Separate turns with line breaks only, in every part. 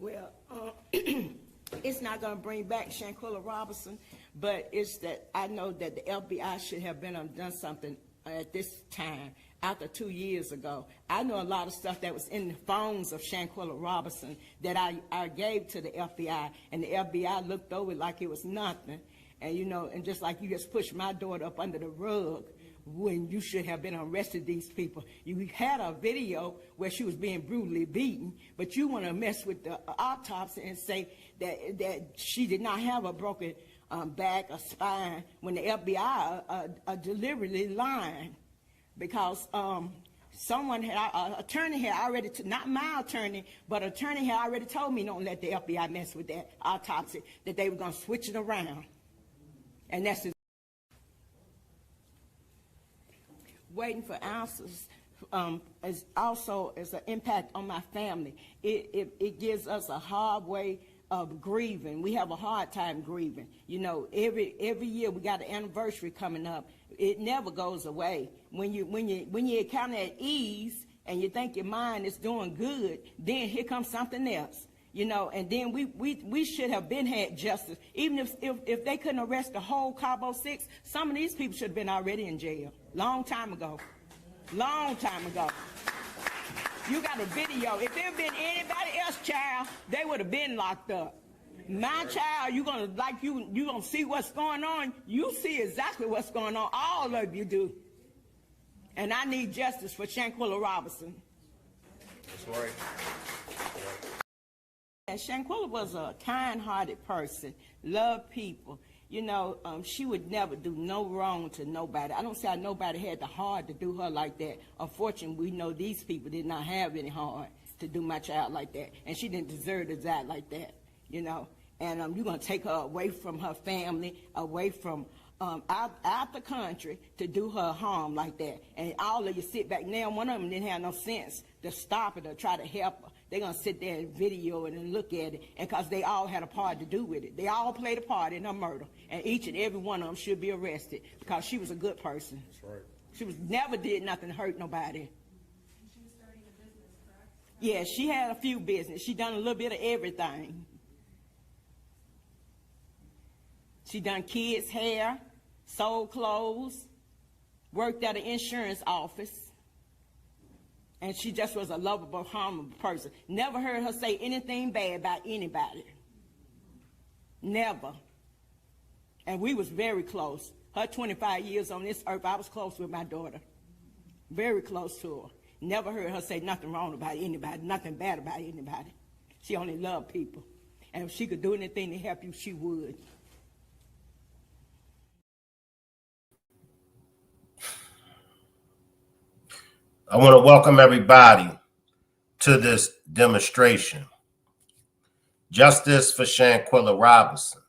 Well, it's not going to bring back Shanquilla Robinson, but it's that I know that the FBI should have been done something at this time after 2 years ago. I know a lot of stuff that was in the phones of Shanquilla Robinson that I gave to the FBI, and the FBI looked over it like it was nothing. And, you know, and just like you just pushed my daughter up under the rug when you should have been arrested these people. You had a video where she was being brutally beaten, but you want to mess with the autopsy and say that she did not have a broken back or spine when the FBI are deliberately lying. Because someone had, attorney had already, not my attorney, but attorney had already told me don't let the FBI mess with that autopsy, that they were going to switch it around. And that's the waiting for answers is also an impact on my family. It gives us a hard way of grieving. We have a hard time grieving. You know, every year we got an anniversary coming up. It never goes away. When you're kind of at ease and you think your mind is doing good, then here comes something else. You know, and then we should have been had justice. Even if they couldn't arrest the whole Cabo6, some of these people should have been already in jail. Long time ago. Long time ago. You got a video. If there had been anybody else, child, they would have been locked up. My child, you gonna see what's going on. You see exactly what's going on. All of you do. And I need justice for Shanquilla Robinson.
That's right.
And Shanquilla was a kind-hearted person, loved people. You know, she would never do no wrong to nobody. I don't say nobody had the heart to do her like that. Unfortunately, we know these people did not have any heart to do my child like that. And she didn't deserve to die like that, you know. And you're going to take her away from her family, away from out the country to do her harm like that. And all of you sit back. Now, one of them didn't have no sense to stop it or try to help her. They're going to sit there and video it and look at it, and because they all had a part to do with it. They all played a part in her murder, and each and every one of them should be arrested because she was a good person.
That's right.
She never did nothing to hurt nobody.
And she was starting a business, correct?
Yeah, she had a few business. She done a little bit of everything. She done kids' hair, sold clothes, worked at an insurance office. And she just was a lovable, harmful person. Never heard her say anything bad about anybody. Never. And we was very close. Her 25 years on this earth, I was close with my daughter. Very close to her. Never heard her say nothing wrong about anybody, nothing bad about anybody. She only loved people. And if she could do anything to help you, she would.
I want to welcome everybody to this demonstration. Justice for Shanquilla Robinson.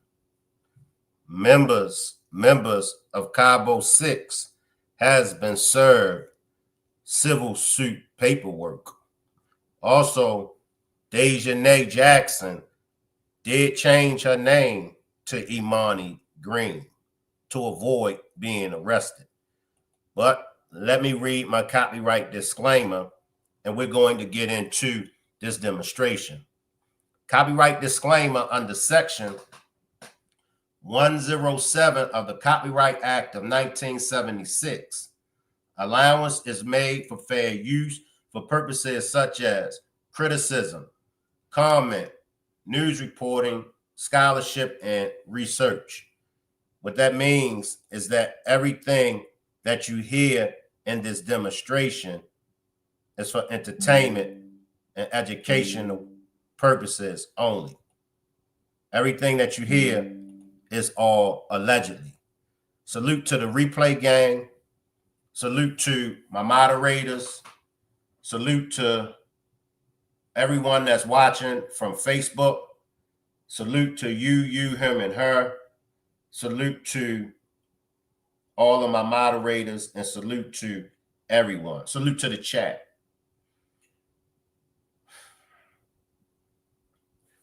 Members of Cabo6 has been served civil suit paperwork. Also, Daejhanae Jackson did change her name to Imani Green to avoid being arrested. But let me read my copyright disclaimer, and we're going to get into this demonstration. Copyright disclaimer under Section 107 of the Copyright Act of 1976. Allowance is made for fair use for purposes such as criticism, comment, news reporting, scholarship, and research. What that means is that everything that you hear in this demonstration is for entertainment and educational purposes only. Everything that you hear is all allegedly. Salute to the replay gang. Salute to my moderators. Salute to everyone that's watching from Facebook. Salute to you, him, and her. Salute to all of my moderators, and salute to everyone. Salute to the chat.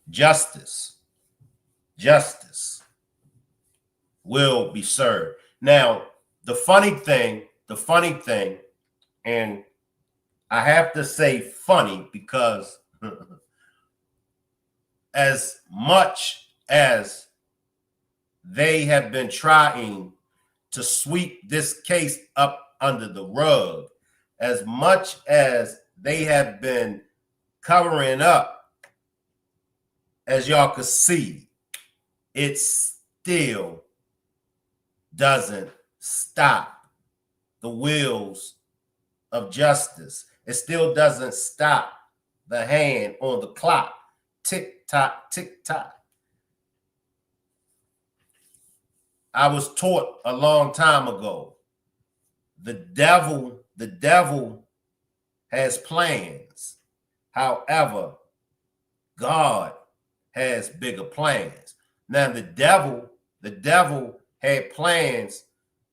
Justice will be served. Now, the funny thing, and I have to say funny because as much as they have been trying to sweep this case up under the rug, as much as they have been covering up, as y'all could see, it still doesn't stop the wheels of justice. It still doesn't stop the hand on the clock. Tick tock, tick tock. I was taught a long time ago, the devil has plans. However, God has bigger plans. Now the devil had plans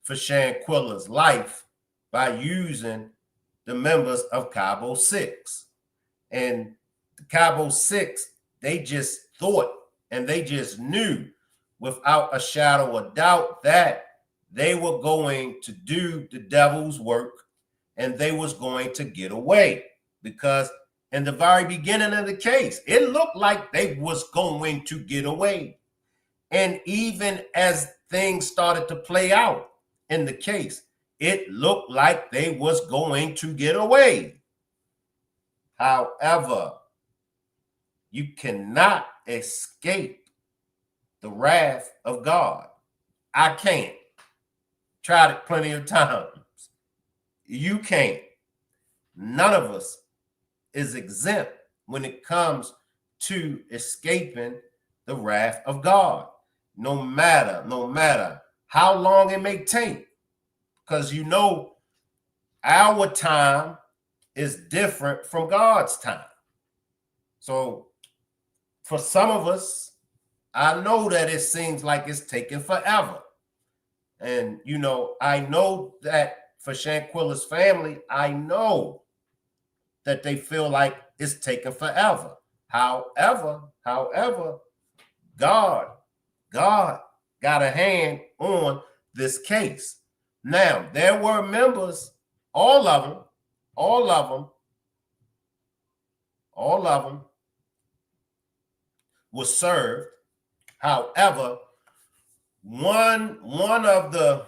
for Shanquilla's life by using the members of Cabo6. And the Cabo6, they just thought and they just knew without a shadow of doubt that they were going to do the devil's work and they was going to get away. Because in the very beginning of the case, it looked like they was going to get away. And even as things started to play out in the case, it looked like they was going to get away. However, you cannot escape the wrath of God. I can't. Tried it plenty of times. You can't. None of us is exempt when it comes to escaping the wrath of God. No matter how long it may take. Because you know, our time is different from God's time. So for some of us, I know that it seems like it's taking forever. And, you know, I know that for Shanquilla's family, I know that they feel like it's taking forever. However, God got a hand on this case. Now, there were members, all of them was served. However, one of the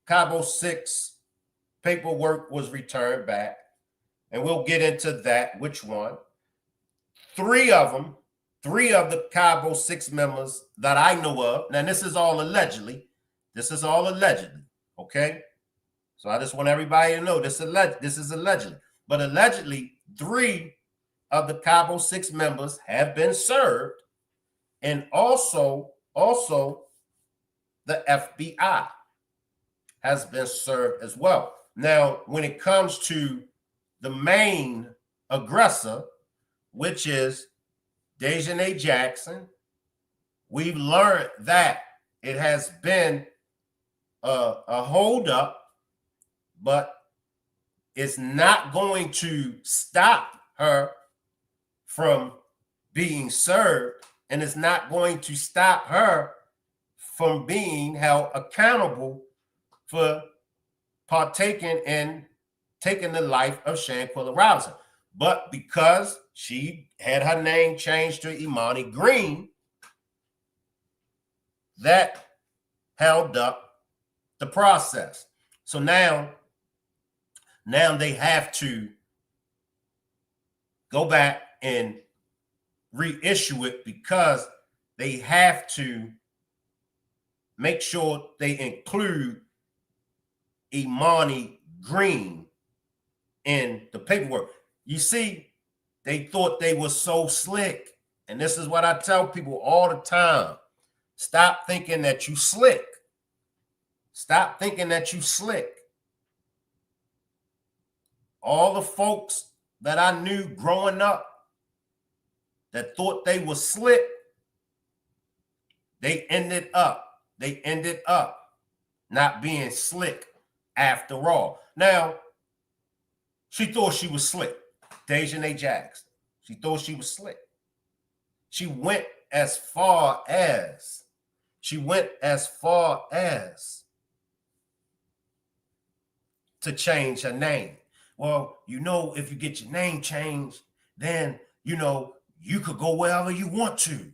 Cabo6 paperwork was returned back, and we'll get into that, which one. Three of the Cabo6 members that I know of, now this is all allegedly, okay? So I just want everybody to know this is allegedly. But allegedly, 3 of the Cabo6 members have been served, and also the FBI has been served as well. Now, when it comes to the main aggressor, which is Daejhanae Jackson, we've learned that it has been a holdup, but it's not going to stop her from being served, and it's not going to stop her from being held accountable for partaking in taking the life of Shanquilla Robinson. But because she had her name changed to Imani Green, that held up the process. So now they have to go back and reissue it because they have to make sure they include Imani Green in the paperwork. You see, they thought they were so slick. And this is what I tell people all the time. Stop thinking that you slick. Stop thinking that you slick. All the folks that I knew growing up that thought they were slick, they ended up not being slick after all. Now, she thought she was slick. Daejhanae Jackson. She thought she was slick. She went as far as to change her name. Well, you know, if you get your name changed, then, you know, you could go wherever you want to.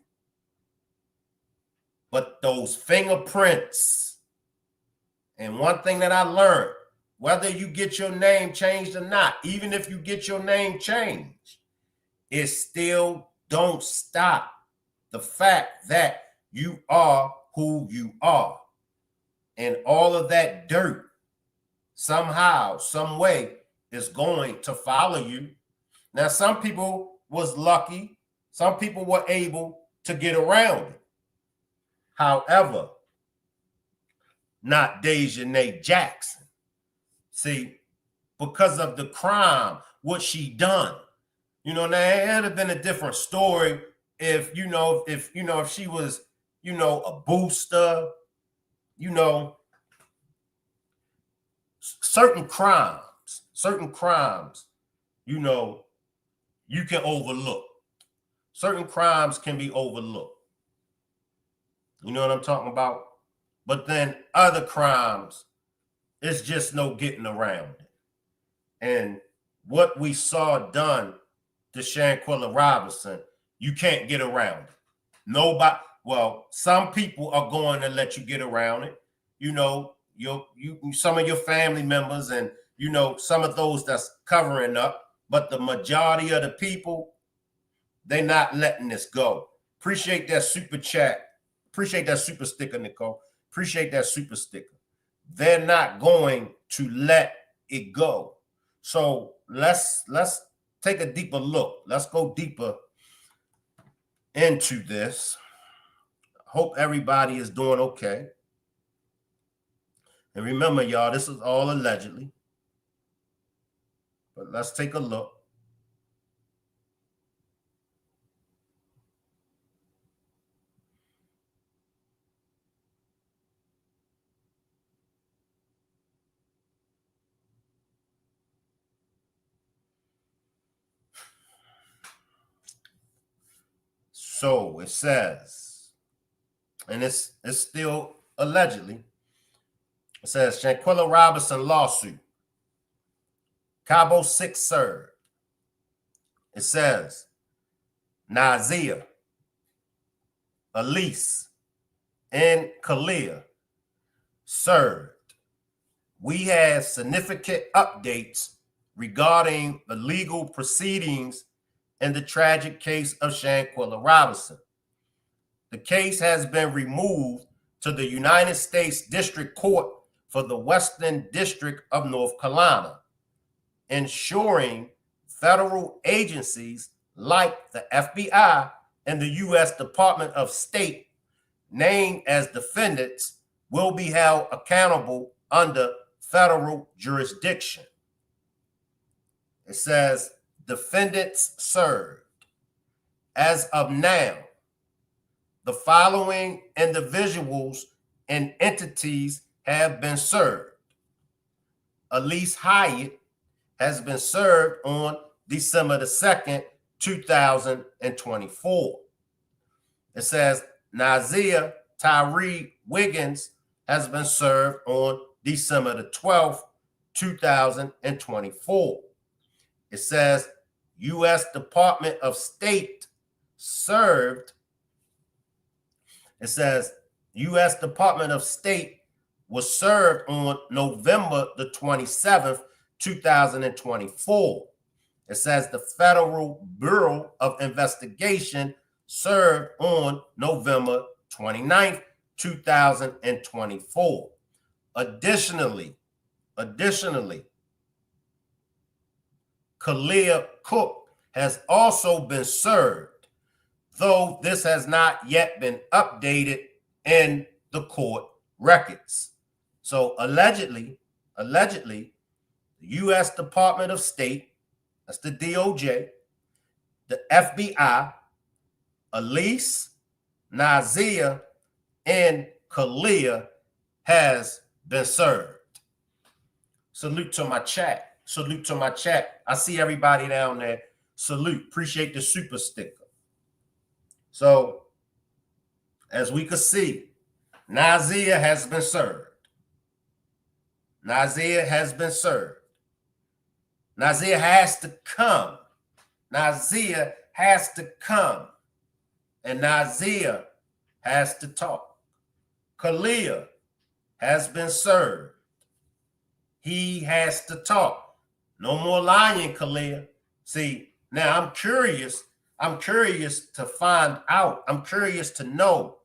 But those fingerprints, and one thing that I learned, whether you get your name changed or not, even if you get your name changed, it still don't stop the fact that you are who you are. And all of that dirt, somehow, some way, is going to follow you. Now, some people was lucky. Some people were able to get around it. However, not Daejhanae Jackson. See, because of the crime, what she done. You know, now it would have been a different story if if she was, a booster, certain crimes, you can overlook. Certain crimes can be overlooked. You know what I'm talking about? But then other crimes, it's just no getting around it. And what we saw done to Shanquilla Robinson, you can't get around it. Nobody, well, some people are going to let you get around it. Some of your family members and, some of those that's covering up. But the majority of the people, they're not letting this go. Appreciate that super chat. Appreciate that super sticker, Nicole. Appreciate that super sticker. They're not going to let it go. So let's take a deeper look. Let's go deeper into this. Hope everybody is doing okay. And remember, y'all, this is all allegedly. But let's take a look. So it says, and it's still allegedly, it says Shanquilla Robinson lawsuit, Cabo6 served. It says Nazia, Elise, and Kalia served. We have significant updates regarding the legal proceedings in the tragic case of Shanquilla Robinson. The case has been removed to the United States District Court for the Western District of North Carolina, ensuring federal agencies like the FBI and the U.S. Department of State, named as defendants, will be held accountable under federal jurisdiction. It says, defendants served. As of now, the following individuals and entities have been served. Elise Hyatt has been served on December the 2nd, 2024. It says Nazia Tyree Wiggins has been served on December the 12th, 2024. It says U.S. Department of State served. It says U.S. Department of State was served on November the 27th, 2024. It says the Federal Bureau of Investigation served on November 29th, 2024. Additionally, Kalia Cook has also been served, though this has not yet been updated in the court records. So allegedly, the U.S. Department of State, that's the DOJ, the FBI, Elise, Nazia, and Kalia has been served. Salute to my chat. Salute to my chat. I see everybody down there. Salute. Appreciate the super sticker. So, as we can see, Nazia has been served. Nazia has been served. Nazia has to come. Nazia has to come, and Isaiah has to talk. Kalia has been served. He has to talk. No more lying, Kalia. See, now I'm curious. I'm curious to find out. I'm curious to know,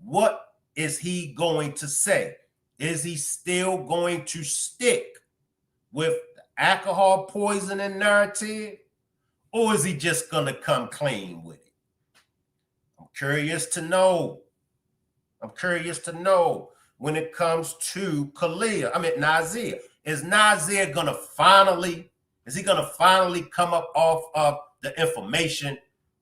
what is he going to say? Is he still going to stick with the alcohol poisoning narrative? Or is he just going to come clean with it? I'm curious to know. I'm curious to know when it comes to Nazir. Is Nazir going to finally, come up off of the information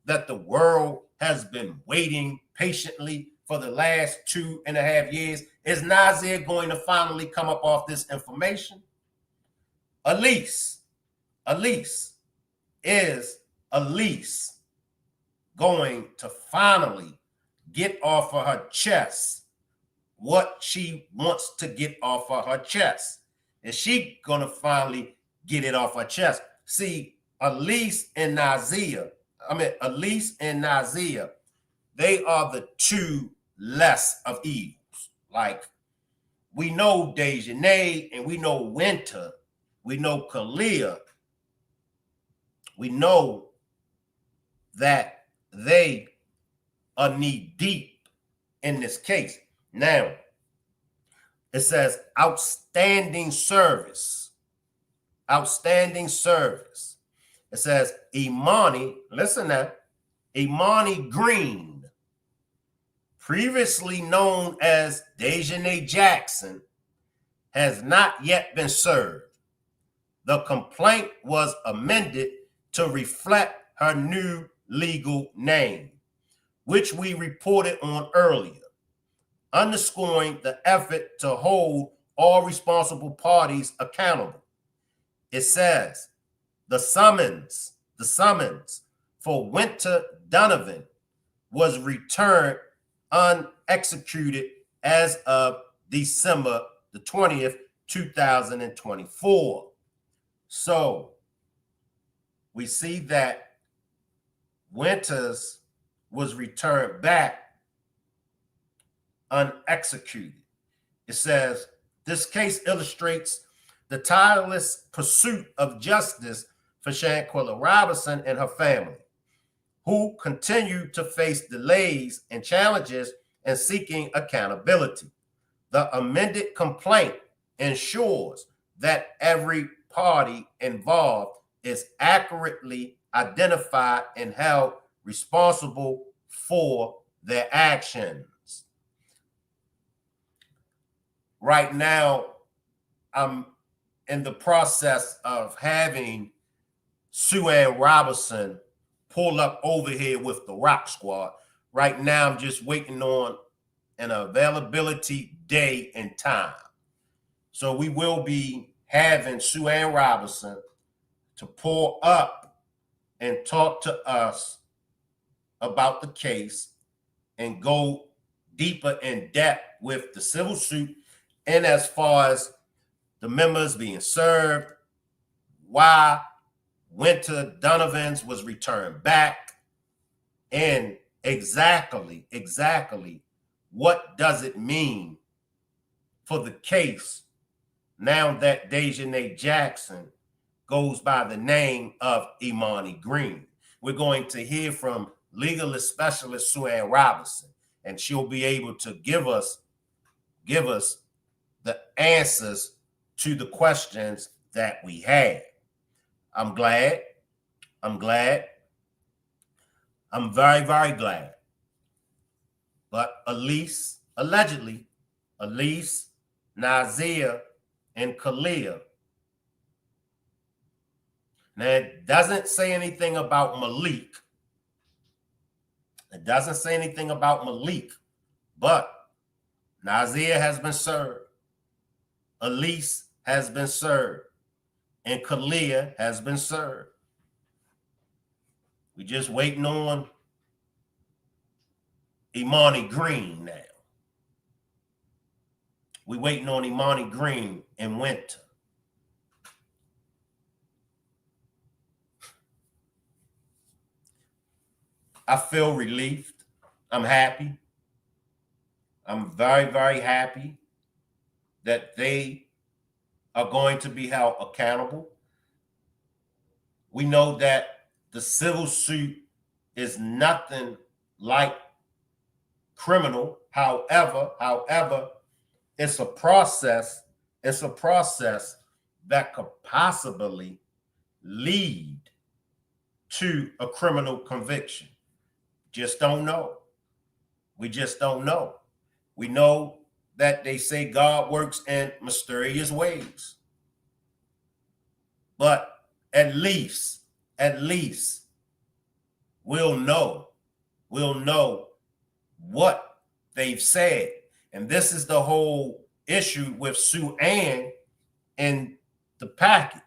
that the world has been waiting patiently for the last 2.5 years? Is Nazir going to finally come up off this information? Is Elise going to finally get off of her chest what she wants to get off of her chest? Is she going to finally get it off her chest? See, Elise and Nazir, they are the two less of evils. Like, we know Daejhanae and we know Winter, we know Kalia, we know that they are knee deep in this case. Now, it says outstanding service. Outstanding service. It says Imani, listen now, Imani Green, previously known as Daejhanae Jackson, has not yet been served. The complaint was amended to reflect her new legal name, which we reported on earlier, underscoring the effort to hold all responsible parties accountable. It says the summons for Winter Donovan was returned unexecuted as of December the 20th, 2024. So we see that Winters was returned back unexecuted. It says this case illustrates the tireless pursuit of justice for Shanquilla Robinson and her family, who continue to face delays and challenges in seeking accountability. The amended complaint ensures that every party involved is accurately identified and held responsible for their actions. Right now, I'm in the process of having Sue Ann Robinson pull up over here with the Rock Squad. Right now, I'm just waiting on an availability day and time. So we will be having Sue Ann Robinson to pull up and talk to us about the case and go deeper in depth with the civil suit, and as far as the members being served, why Winter Donovan's was returned back, and exactly what does it mean for the case now that Daejhanae Jackson goes by the name of Imani Green. We're going to hear from legalist specialist Sue Ann Robinson, and she'll be able to give us the answers to the questions that we had. I'm glad. I'm very, very glad. But Elise, Nazir, and Kalia. Now, it doesn't say anything about Malik. But Nazir has been served. Elise has been served. And Kalia has been served. We're just waiting on Imani Green now. We're waiting on Imani Green in Winter. I feel relieved. I'm happy. I'm very, very happy that they are going to be held accountable. We know that the civil suit is nothing like criminal. However, it's a process. It's a process that could possibly lead to a criminal conviction. Just don't know. We just don't know. We know that they say God works in mysterious ways. But at least we'll know what they've said. And this is the whole issue with Sue Ann in the packet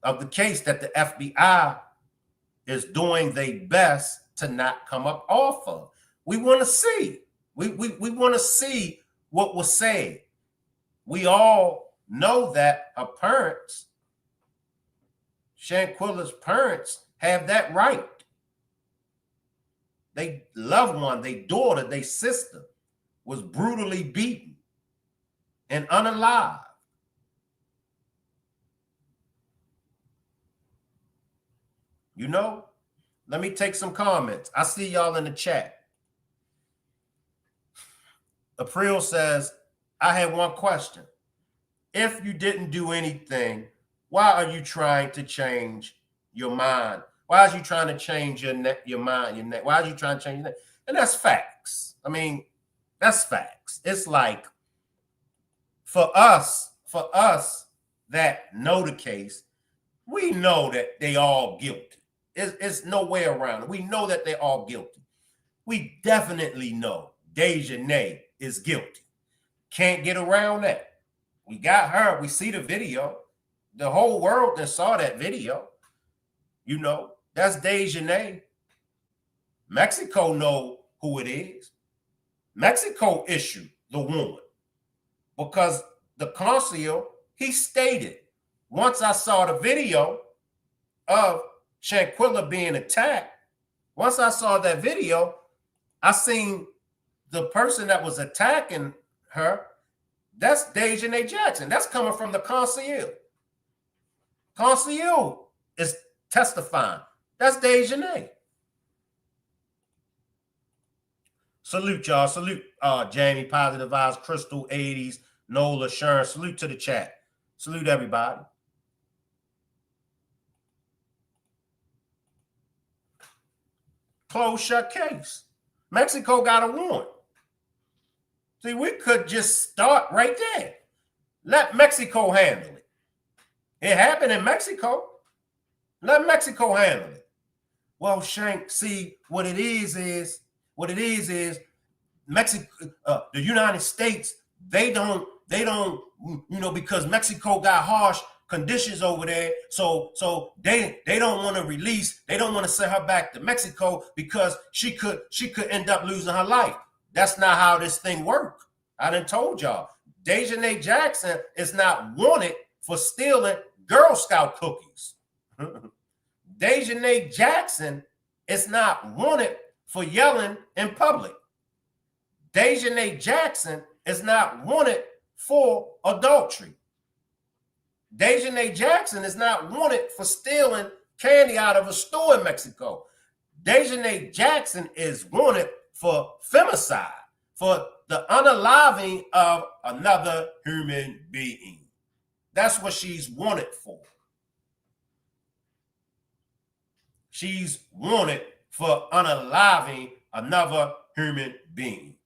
of the case, that the FBI is doing their best to not come up off of. We want to see. We want to see what was said. We all know that her parents, Shanquilla's parents, have that right. They loved one, their daughter, their sister, was brutally beaten and unalive. You know, let me take some comments. I see y'all in the chat. April says, I had one question. If you didn't do anything, why are you trying to change your mind? Why are you trying to change your mind? Why are you trying to change your name? And that's facts. I mean, that's facts. It's like for us that know the case, we know that they all guilty. It's no way around it. We know that they're all guilty. We definitely know Daejhanae is guilty. Can't get around that. We got her. We see the video. The whole world that saw that video. You know, that's Daejhanae. Mexico know who it is. Mexico issued the warrant because the consul, he stated, once I saw the video of Shanquilla being attacked, once I saw that video, I seen the person that was attacking her. That's Daejhanae Jackson. That's coming from the consul. Consul is testifying. That's Daejhanae. Salute, y'all. Salute, Jamie, Positive Vibes, Crystal, 80s, Nola, Sharon. Salute to the chat. Salute, everybody. Close shut case. Mexico got a warrant. See, we could just start right there. Let Mexico handle it. It happened in Mexico. Let Mexico handle it. Well, Shank, see, what it is Mexico, the United States, they don't, you know, because Mexico got harsh conditions over there, so they don't want to release, they don't want to send her back to Mexico because she could end up losing her life. That's not how this thing works. I done told y'all. Daejhanae Jackson is not wanted for stealing Girl Scout cookies. Daejhanae Jackson is not wanted for yelling in public. Daejhanae Jackson is not wanted for adultery. Daejhanae Jackson is not wanted for stealing candy out of a store in Mexico. Daejhanae Jackson is wanted for femicide, for the unaliving of another human being. That's what she's wanted for. She's wanted for unaliving another human being.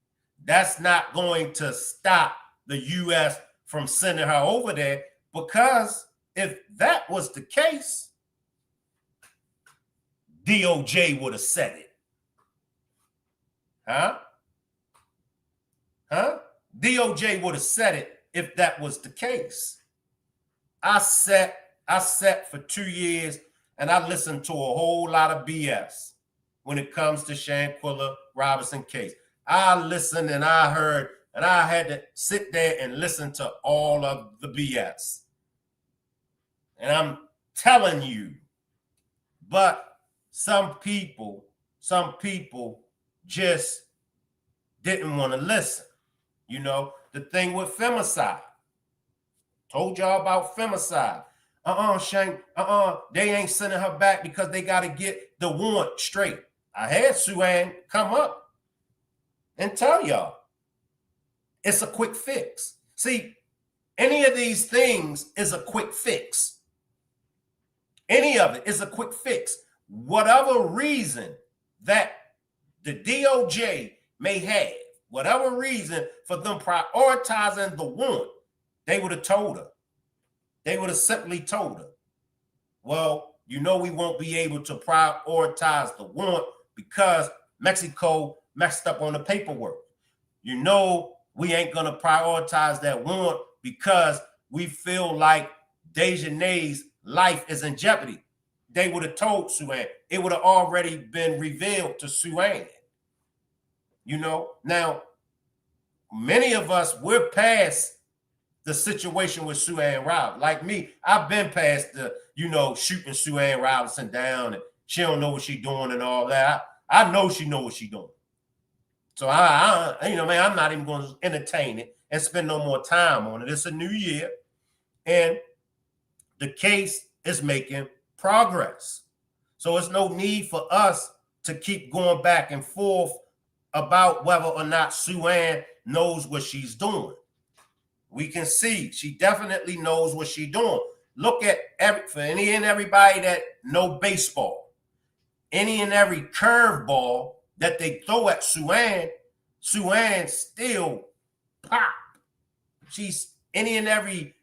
That's not going to stop the U.S. from sending her over there, because if that was the case, DOJ would have said it. Huh? DOJ would have said it if that was the case. I sat for 2 years and I listened to a whole lot of BS when it comes to Shanquilla Robinson case. I listened and I heard, and I had to sit there and listen to all of the BS. And I'm telling you, but some people some people just didn't want to listen. You know, the thing with femicide. Told y'all about femicide. Shank, they ain't sending her back because they got to get the warrant straight. I had Sue-Ann come up and tell y'all it's a quick fix. See, any of these things is a quick fix. Any of it is a quick fix. Whatever reason that the DOJ may have, whatever reason for them prioritizing the warrant, they would have told her. They would have simply told her, well, you know, we won't be able to prioritize the warrant because Mexico messed up on the paperwork. You know, we ain't going to prioritize that warrant because we feel like Daejhanae's life is in jeopardy. They would have told Sue-Ann. It would have already been revealed to Sue-Ann. You know, now, many of us, we're past the situation with Sue-Ann Robinson. Like me, I've been past the, you know, shooting Sue-Ann Robinson down and she don't know what she's doing and all that. I know she knows what she's doing. So you know, man, I'm not even going to entertain it and spend no more time on it. It's a new year and the case is making progress. So it's no need for us to keep going back and forth about whether or not Sue-Ann knows what she's doing. We can see she definitely knows what she's doing. Look at for any and everybody that know baseball, any and every curveball that they throw at Sue-Ann, Sue-Ann still pop. She's any and every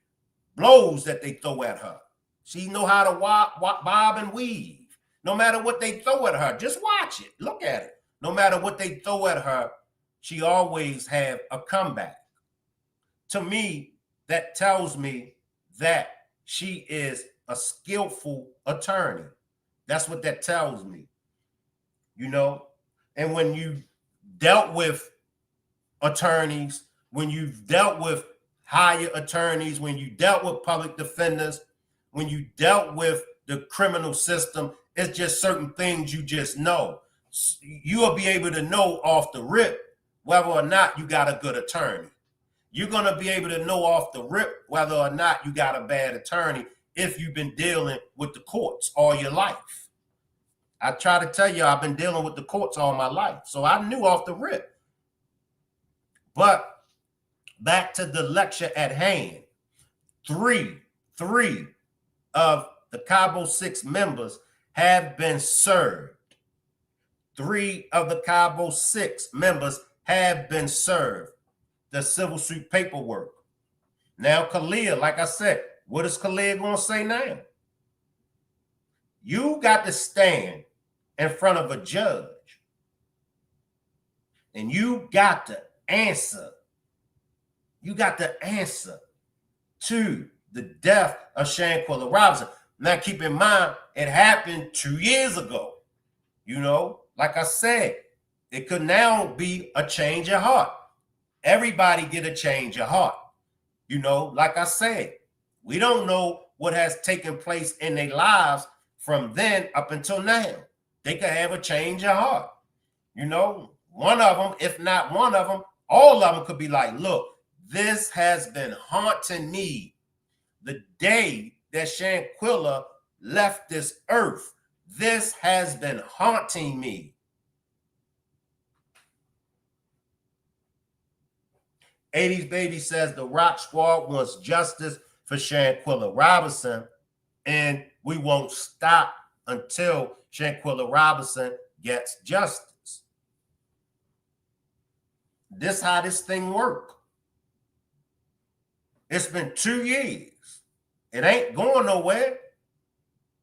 blows that they throw at her. She know how to bob and weave. No matter what they throw at her, just watch it. Look at it. No matter what they throw at her, she always have a comeback. To me, that tells me that she is a skillful attorney. That's what that tells me, you know? And when you dealt with attorneys, when you've dealt with higher attorneys, when you dealt with public defenders, when you dealt with the criminal system, it's just certain things you just know. You will be able to know off the rip whether or not you got a good attorney. You're going to be able to know off the rip whether or not you got a bad attorney if you've been dealing with the courts all your life. I try to tell you, I've been dealing with the courts all my life, so I knew off the rip. But back to the lecture at hand, three of the Cabo6 members have been served. 3 of the Cabo6 members have been served the civil suit paperwork. Now, Kalia, like I said, what is Kalia going to say now? You got to stand in front of a judge and you got to answer. You got to answer to the death of Shanquilla Robinson. Now, keep in mind, it happened 2 years ago. You know, like I said, it could now be a change of heart. Everybody get a change of heart. You know, like I said, we don't know what has taken place in their lives from then up until now. They could have a change of heart. You know, one of them, if not one of them, all of them could be like, look, this has been haunting me the day that Shanquilla left this earth. This has been haunting me. 80s Baby says the Rock Squad wants justice for Shanquilla Robinson, and we won't stop until Shanquilla Robinson gets justice. This how this thing work. It's been 2 years. It ain't going nowhere.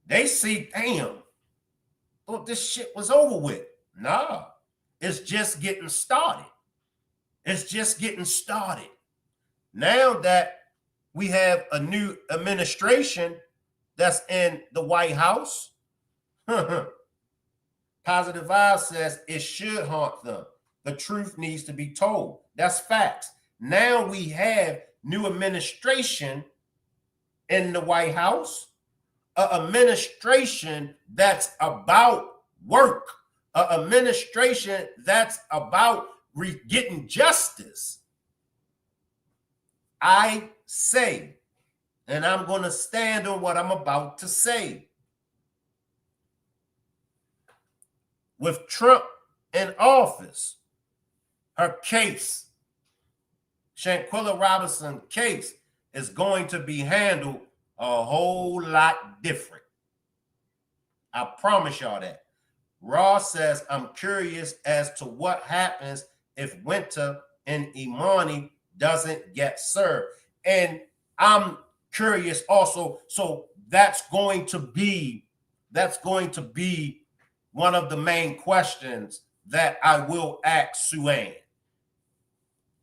They see, damn, thought this shit was over with. Nah, it's just getting started. It's just getting started. Now that we have a new administration that's in the White House, Positive Vibe says it should haunt them. The truth needs to be told. That's facts. Now we have new administration in the White House, an administration that's about work, an administration that's about getting justice. I say, and I'm going to stand on what I'm about to say. With Trump in office, her case, Shanquilla Robinson case, is going to be handled a whole lot different. I promise y'all that. Ross says, I'm curious as to what happens if Winter and Imani doesn't get served. And I'm curious also. So that's going to be one of the main questions that I will ask Sue Ann.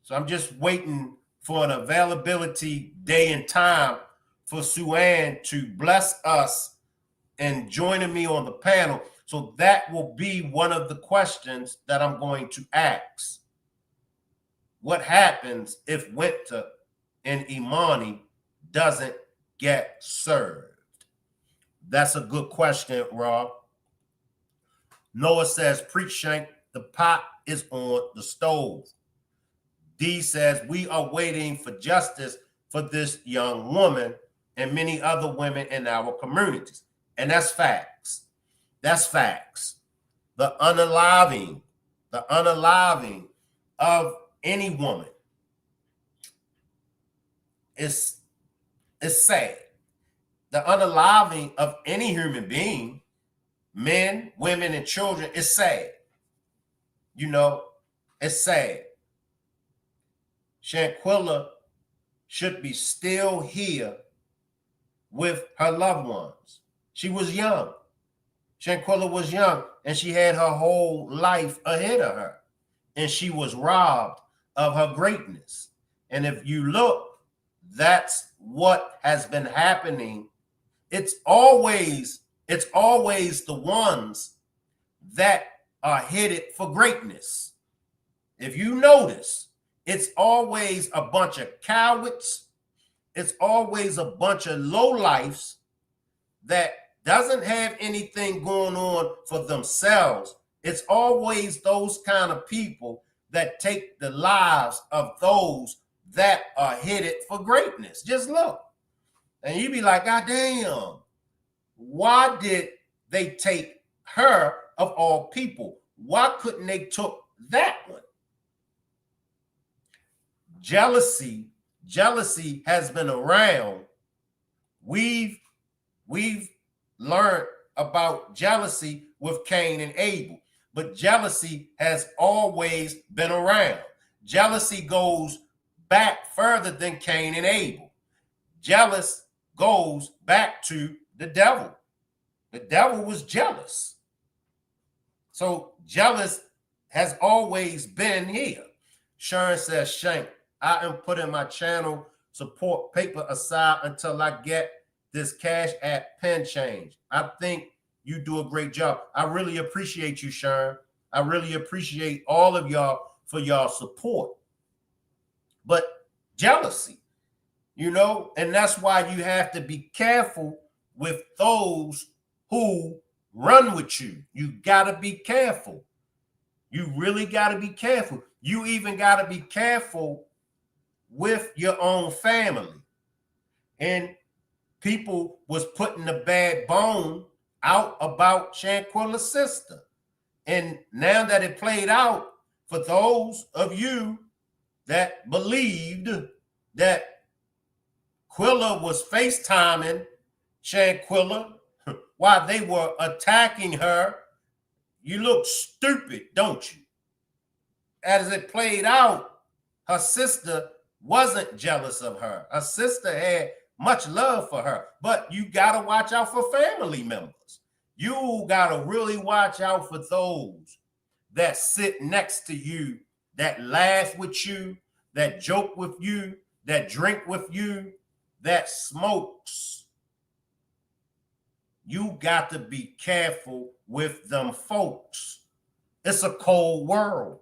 So I'm just waiting for an availability day and time for Sue Ann to bless us and joining me on the panel. So that will be one of the questions that I'm going to ask. What happens if Winter and Imani doesn't get served? That's a good question, Rob. Noah says, preach, Shank, the pot is on the stove. D says, we are waiting for justice for this young woman and many other women in our communities. And that's facts. That's facts. The unaliving of any woman is sad. The unaliving of any human being, men, women, and children, is sad. You know, it's sad. Shanquilla should be still here with her loved ones. She was young. Shanquilla was young, and she had her whole life ahead of her, and she was robbed of her greatness. And if you look, that's what has been happening. It's always the ones that are headed for greatness. If you notice, it's always a bunch of cowards. It's always a bunch of lowlifes that doesn't have anything going on for themselves. It's always those kind of people that take the lives of those that are headed for greatness. Just look. And you be like, God damn, why did they take her of all people? Why couldn't they took that one? Jealousy has been around. We've learned about jealousy with Cain and Abel, but jealousy has always been around. Jealousy goes back further than Cain and Abel. Jealous goes back to the devil. The devil was jealous. So jealous has always been here. Sharon says, Shank, I am putting my channel support paper aside until I get this Cash App pen change. I think you do a great job. I really appreciate you, Sharon. I really appreciate all of y'all for y'all support. But jealousy, you know, and that's why you have to be careful with those who run with you. You got to be careful. You really got to be careful. You even got to be careful with your own family. And people was putting a bad bone out about Shanquilla's sister. And now that it played out, for those of you that believed that Quilla was FaceTiming Shanquilla while they were attacking her, you look stupid, don't you? As it played out, her sister wasn't jealous of her. Her sister had much love for her, but you got to watch out for family members. You got to really watch out for those that sit next to you, that laugh with you, that joke with you, that drink with you, that smokes. You got to be careful with them folks. It's a cold world.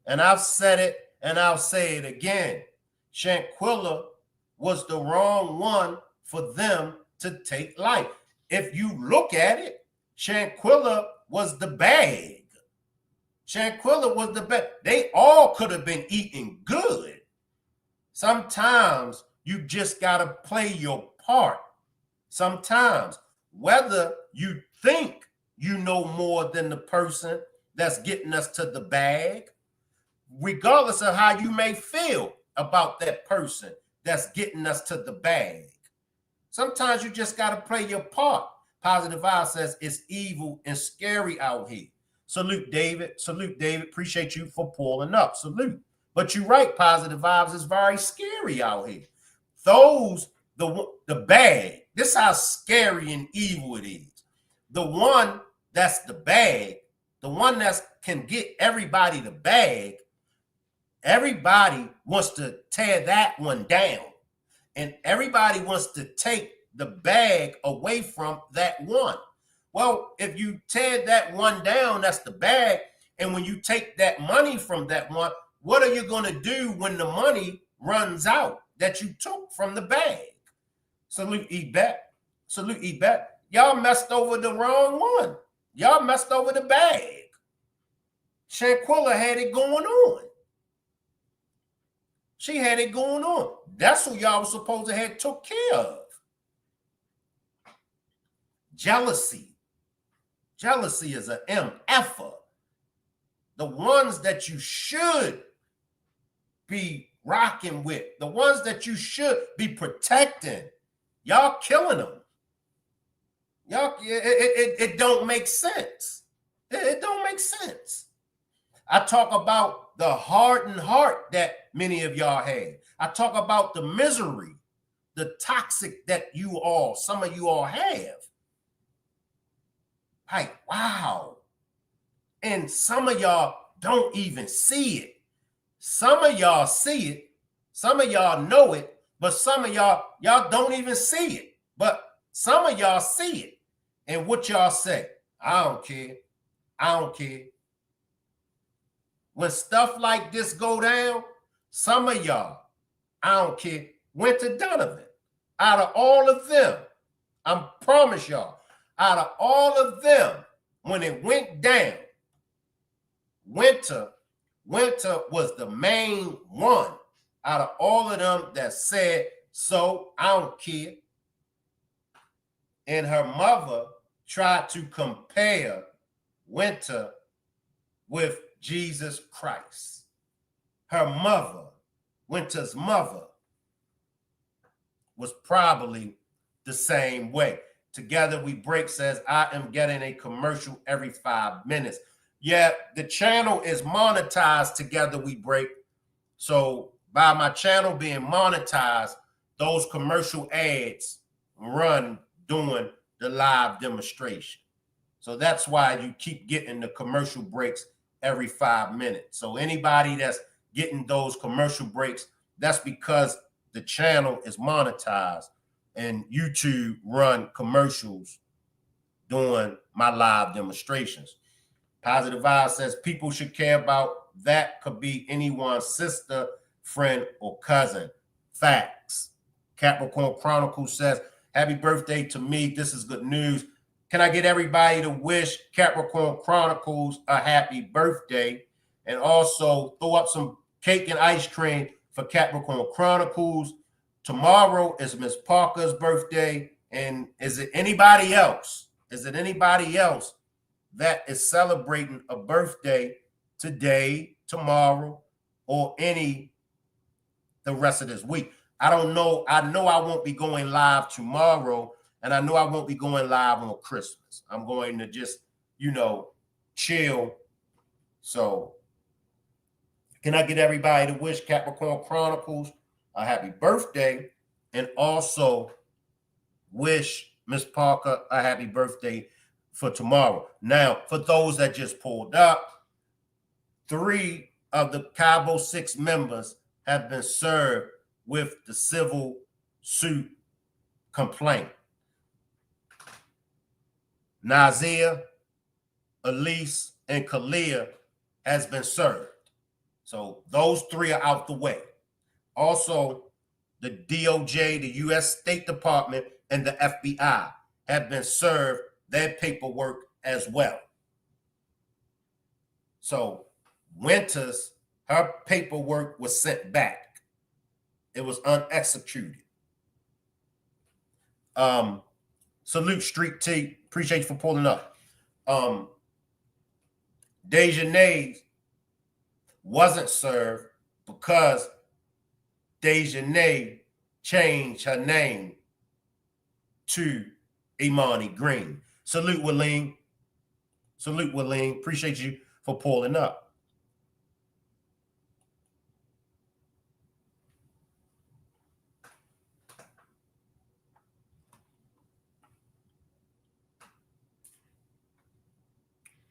And I've said it and I'll say it again. Shanquilla was the wrong one for them to take life. If you look at it, Shanquilla was the bag. Shanquilla was the best. They all could have been eating good. Sometimes you just got to play your part. Sometimes, whether you think you know more than the person that's getting us to the bag, regardless of how you may feel about that person that's getting us to the bag, sometimes you just got to play your part. Positive Vibe says it's evil and scary out here. Salute, David. Salute, David. Appreciate you for pulling up. Salute. But you're right, Positive Vibes is very scary out here. Those, the bag, this is how scary and evil it is. The one that's the bag, the one that can get everybody the bag, everybody wants to tear that one down. And everybody wants to take the bag away from that one. Well, if you tear that one down, that's the bag. And when you take that money from that one, what are you going to do when the money runs out that you took from the bag? Salute, Ebet. Salute, Ebet. Y'all messed over the wrong one. Y'all messed over the bag. Shanquilla had it going on. She had it going on. That's who y'all was supposed to have took care of. Jealousy. Jealousy is an MFer. The ones that you should be rocking with, the ones that you should be protecting, y'all killing them. Y'all, it don't make sense. It don't make sense. I talk about the hardened heart that many of y'all have. I talk about the misery, the toxic that some of you all have. Like, wow. And some of y'all don't even see it. Some of y'all see it. Some of y'all know it. But some of y'all don't even see it. But some of y'all see it. And what y'all say? I don't care. I don't care. When stuff like this go down, some of y'all, I don't care, went to Donovan. Out of all of them, I promise y'all, out of all of them, when it went down, Winter was the main one out of all of them that said, so I don't care. And her mother tried to compare Winter with Jesus Christ. Her mother, Winter's mother, was probably the same way. Together We Break says, I am getting a commercial every 5 minutes. Yeah, the channel is monetized, Together We Break. So by my channel being monetized, those commercial ads run during the live demonstration. So that's why you keep getting the commercial breaks every 5 minutes. So anybody that's getting those commercial breaks, that's because the channel is monetized and YouTube run commercials during my live demonstrations. Positive Vibe says people should care about that. Could be anyone's sister, friend, or cousin. Facts. Capricorn Chronicles says, happy birthday to me. This is good news. Can I get everybody to wish Capricorn Chronicles a happy birthday? And also throw up some cake and ice cream for Capricorn Chronicles. Tomorrow is Miss Parker's birthday. And is it anybody else? Is it anybody else that is celebrating a birthday today, tomorrow, or the rest of this week? I don't know. I know I won't be going live tomorrow, and I know I won't be going live on Christmas. I'm going to just, chill. So can I get everybody to wish Capricorn Chronicles a happy birthday and also wish Miss Parker a happy birthday for tomorrow? Now, for those that just pulled up, 3 of the Cabo6 members have been served with the civil suit complaint. Nazia, Elise, and Kalia has been served. So those 3 are out the way. Also, the DOJ, the U.S. State Department, and the FBI have been served their paperwork as well. So Winters, her paperwork was sent back. It was unexecuted. Salute Street T. Appreciate you for pulling up. Daejhanae wasn't served because Daejhanae changed her name to Imani Green. Salute, Willeen. Salute, Willeen. Appreciate you for pulling up.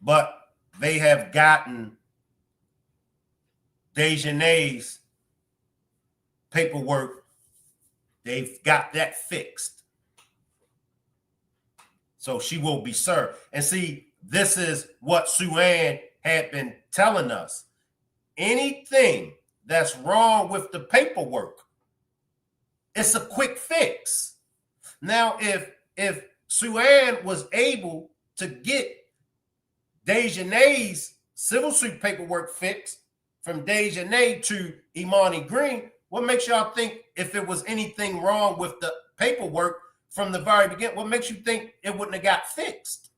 But they have gotten Daejhanae's paperwork. They've got that fixed. So she will be served. And see, this is what Sue-Ann had been telling us. Anything that's wrong with the paperwork, it's a quick fix. Now, if Sue-Ann was able to get Daejhanae's civil suit paperwork fixed from Daejhanae to Imani Green, what makes y'all think if it was anything wrong with the paperwork from the very beginning, what makes you think it wouldn't have got fixed?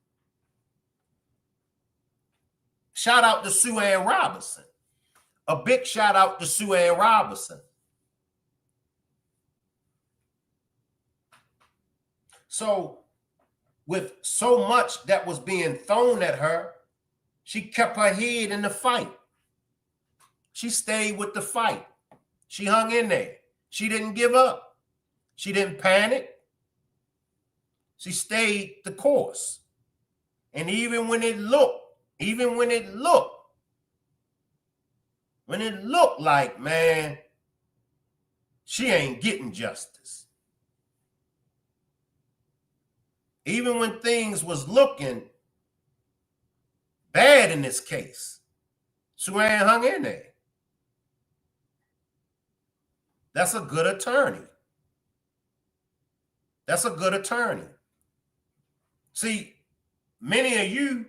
Shout out to Sue-Ann Robinson. A big shout out to Sue-Ann Robinson. So with so much that was being thrown at her, she kept her head in the fight. She stayed with the fight. She hung in there. She didn't give up. She didn't panic. She stayed the course. And even when it looked like, man, she ain't getting justice. Even when things was looking bad in this case, Sue-Ann hung in there. That's a good attorney. That's a good attorney. See, many of you,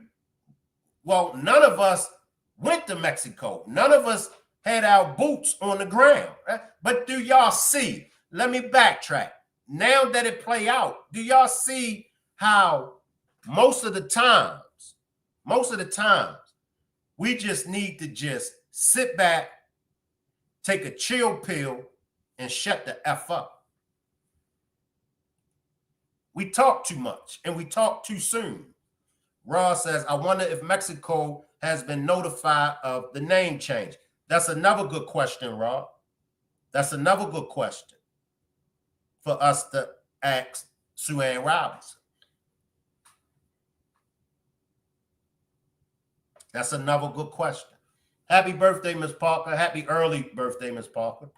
well, none of us went to Mexico. None of us had our boots on the ground. Right? But do y'all see? Let me backtrack. Now that it play out, do y'all see how most of the times, we just need to just sit back, take a chill pill, and shut the F up. We talk too much and we talk too soon. Ross says, I wonder if Mexico has been notified of the name change. That's another good question, Rob. That's another good question for us to ask Sue-Ann Robinson. That's another good question. Happy birthday, Miss Parker. Happy early birthday, Miss Parker.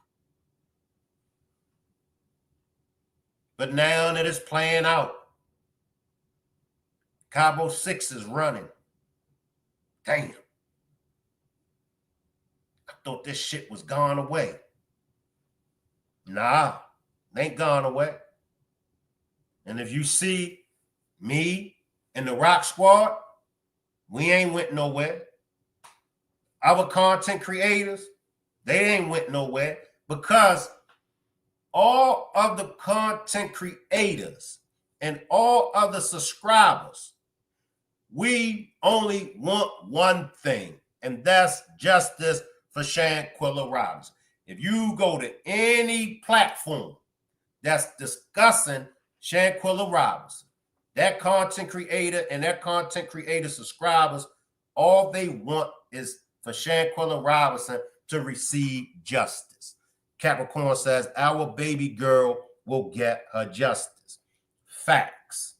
But now that it's playing out, Cabo6 is running. Damn. I thought this shit was gone away. Nah, it ain't gone away. And if you see me and the Rock Squad, we ain't went nowhere. Our content creators, they ain't went nowhere because all of the content creators and all other subscribers, we only want one thing, and that's justice for Shanquilla Robinson. If you go to any platform that's discussing Shanquilla Robinson, that content creator and that content creator subscribers, all they want is for Shanquilla Robinson to receive justice. Capricorn says, our baby girl will get her justice. Facts.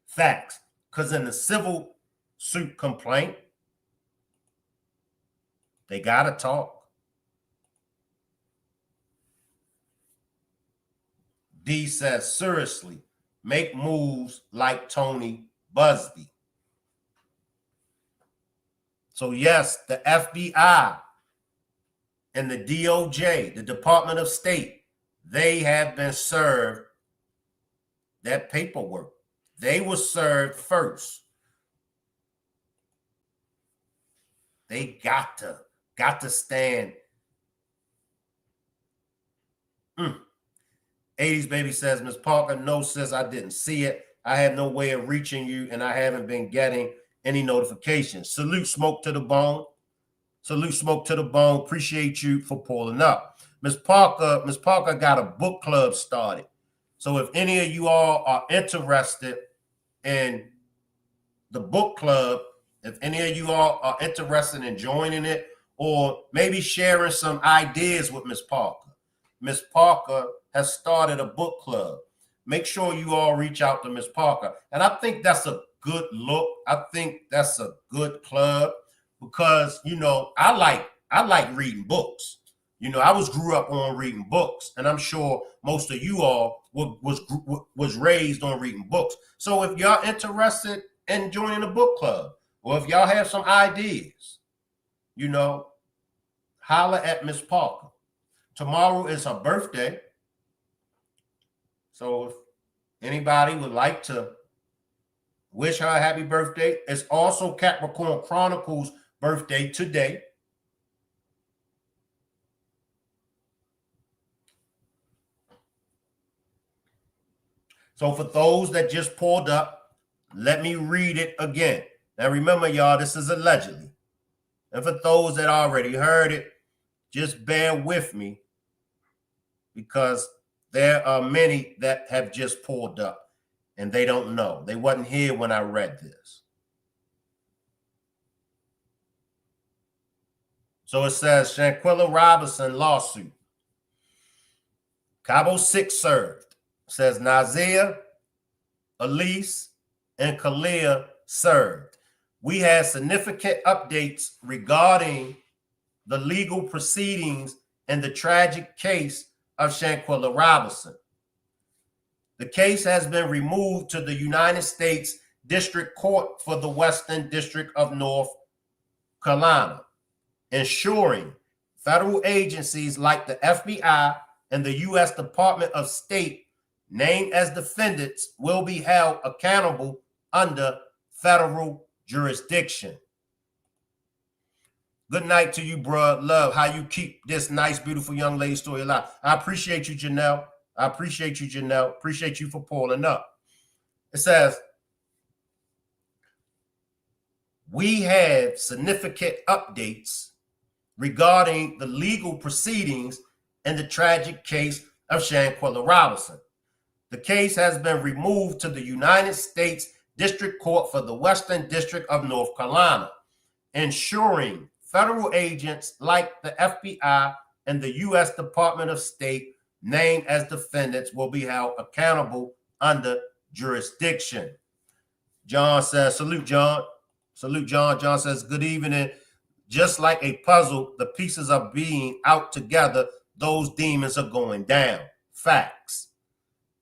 Facts. Because in the civil suit complaint, they got to talk. D says, seriously, make moves like Tony Busby. So yes, the FBI and the DOJ, the Department of State, they have been served that paperwork. They were served first. They got to stand. 80s baby says, Ms. Parker, no, sis, I didn't see it. I have no way of reaching you, and I haven't been getting any notifications. Salute, Smoke to the bone. Salute, Smoke to the bone. Appreciate you for pulling up. Ms. Parker got a book club started. So if any of you all are interested in the book club, if any of you all are interested in joining it, or maybe sharing some ideas with Ms. Parker. Ms. Parker has started a book club. Make sure you all reach out to Ms. Parker. And I think that's a good look. I think that's a good club because, you know, I like reading books. You know, I grew up on reading books, and I'm sure most of you all was raised on reading books. So if y'all interested in joining a book club, or if y'all have some ideas, you know, holler at Miss Parker. Tomorrow is her birthday. So if anybody would like to wish her a happy birthday, it's also Capricorn Chronicles' birthday today. So for those that just pulled up, let me read it again. Now remember, y'all, this is allegedly. And for those that already heard it, just bear with me because there are many that have just pulled up and they don't know. They wasn't here when I read this. So it says, Shanquilla Robinson lawsuit. Cabo6 served. It says Nazia, Elise, and Kalia served. We had significant updates regarding the legal proceedings and the tragic case of Shanquilla Robinson. The case has been removed to the United States District Court for the Western District of North Carolina, ensuring federal agencies like the FBI and the U.S. Department of State, named as defendants, will be held accountable under federal jurisdiction. Good night to you, bro. Love how you keep this nice, beautiful young lady story alive. I appreciate you, Janelle. I appreciate you, Janelle. Appreciate you for pulling up. It says, we have significant updates regarding the legal proceedings in the tragic case of Shanquilla Robinson. The case has been removed to the United States District Court for the Western District of North Carolina, ensuring federal agents like the FBI and the U.S. Department of State, named as defendants, will be held accountable under jurisdiction. John says, salute, John. Salute, John. John says, good evening. Just like a puzzle, the pieces are being out together. Those demons are going down. Facts.